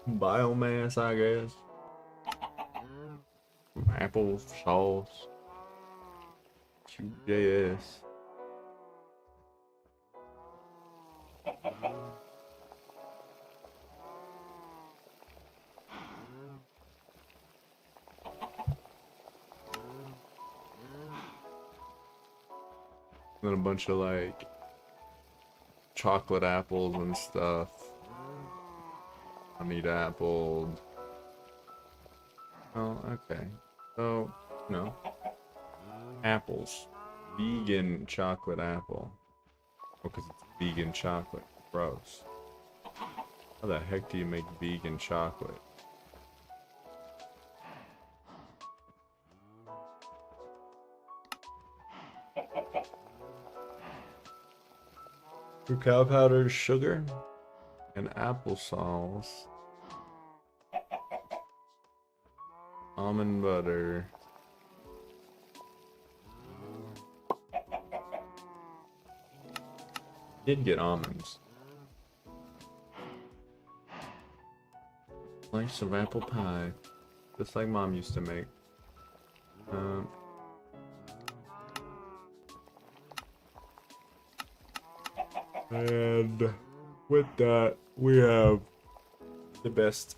Biomass, I guess. Apple sauce. QJS. Then a bunch of like chocolate apples and stuff. I need apples. Oh, okay. So, no. Apples. Vegan chocolate apple. Oh, because it's vegan chocolate. Gross. How the heck do you make vegan chocolate? Cacao powder, sugar, and applesauce. Almond butter. Did get almonds. Slice of apple pie, just like Mom used to make. And with that, we have the best.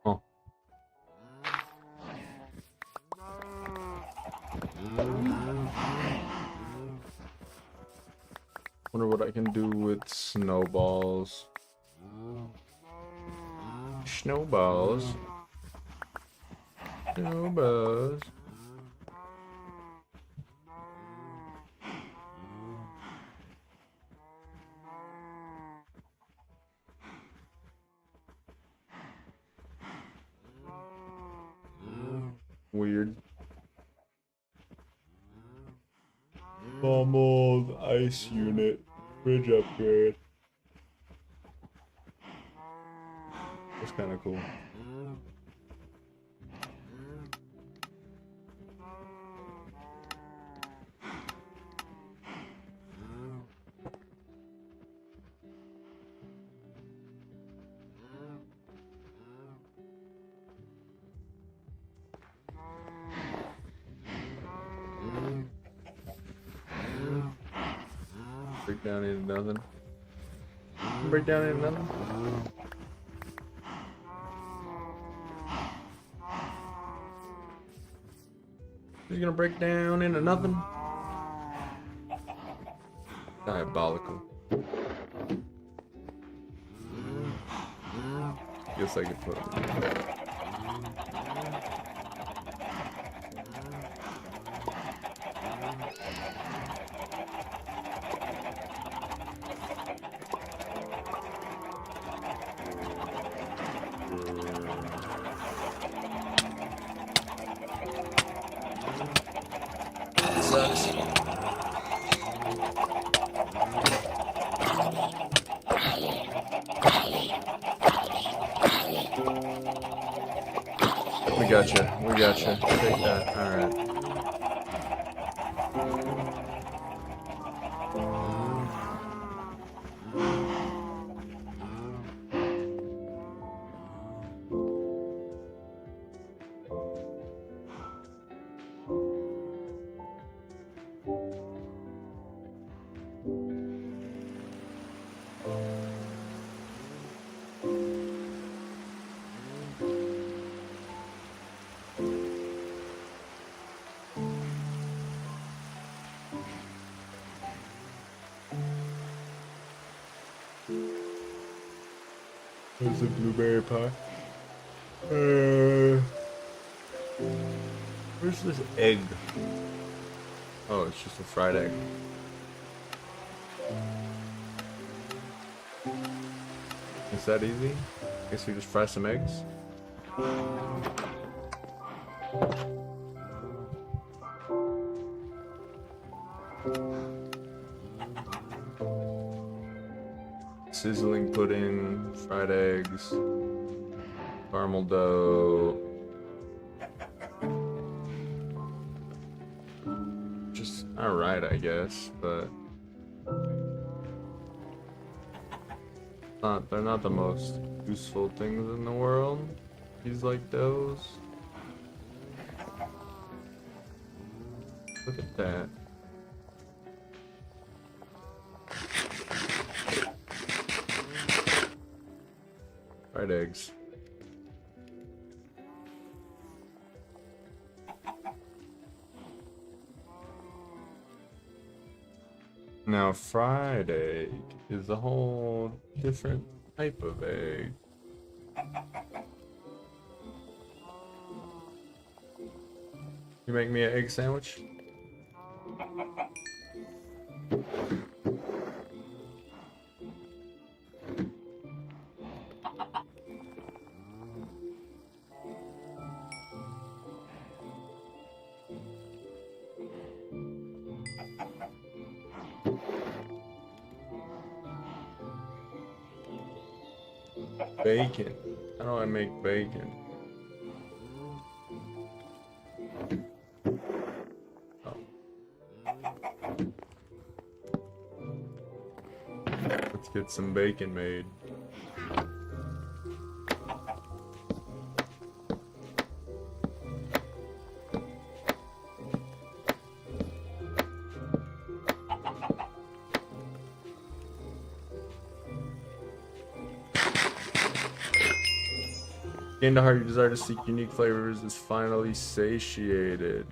Oh. Wonder what I can do with snowballs. Snowballs. Snowballs. Weird. Almost ice unit. Bridge upgrade. That's kind of cool. Break down into nothing. Break down into nothing. He's gonna break down into nothing. Diabolical. Guess I could put it. Sucks. We gotcha. We gotcha. Take that. Alright. There's a blueberry pie. Uh, where's this egg? Oh, it's just a fried egg. Is that easy? Guess we just fry some eggs. Sizzling pudding, fried eggs, caramel dough. Just alright, I guess, but they're not the most useful things in the world. These like doughs. Look at that. Fried eggs. Now, fried egg is a whole different type of egg. You make me an egg sandwich? Bacon. How do I make bacon? Oh. Let's get some bacon made. Gain the heart, your desire to seek unique flavors is finally satiated.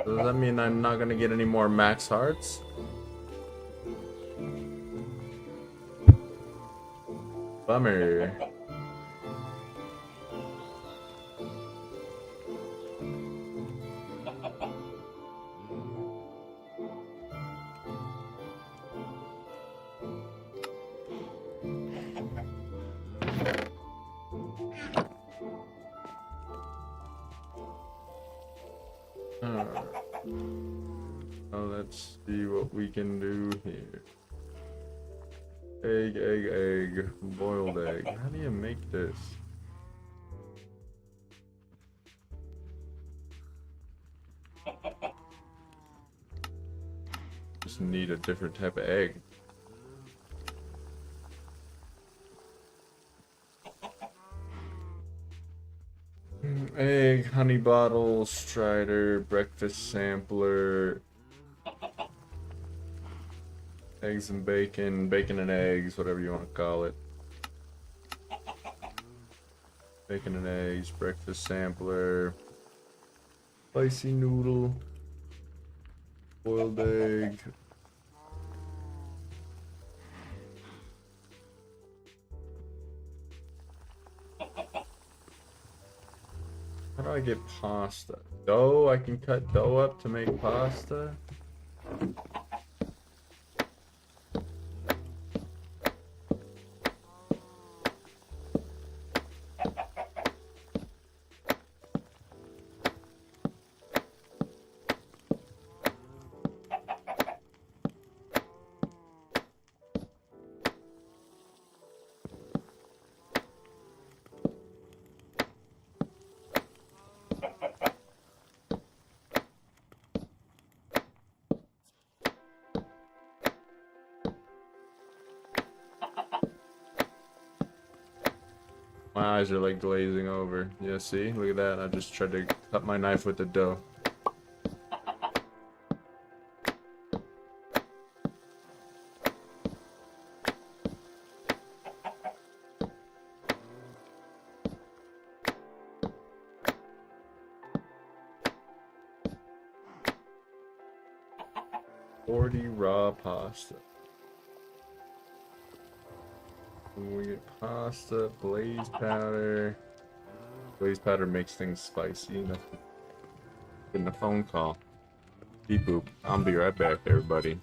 Does that mean I'm not gonna get any more max hearts? Bummer. Now let's see what we can do here. Egg, egg, egg. Boiled egg. How do you make this? Just need a different type of egg. Egg, honey bottle, strider, breakfast sampler, eggs and bacon, bacon and eggs, whatever you want to call it. Bacon and eggs, breakfast sampler, spicy noodle, boiled egg. How do I get pasta? Dough? I can cut dough up to make pasta? My eyes are like glazing over. Yeah, see? Look at that. I just tried to cut my knife with the dough. Raw pasta. We get pasta, blaze powder. Blaze powder makes things spicy. Enough. Getting a phone call. Beep boop. I'll be right back, everybody.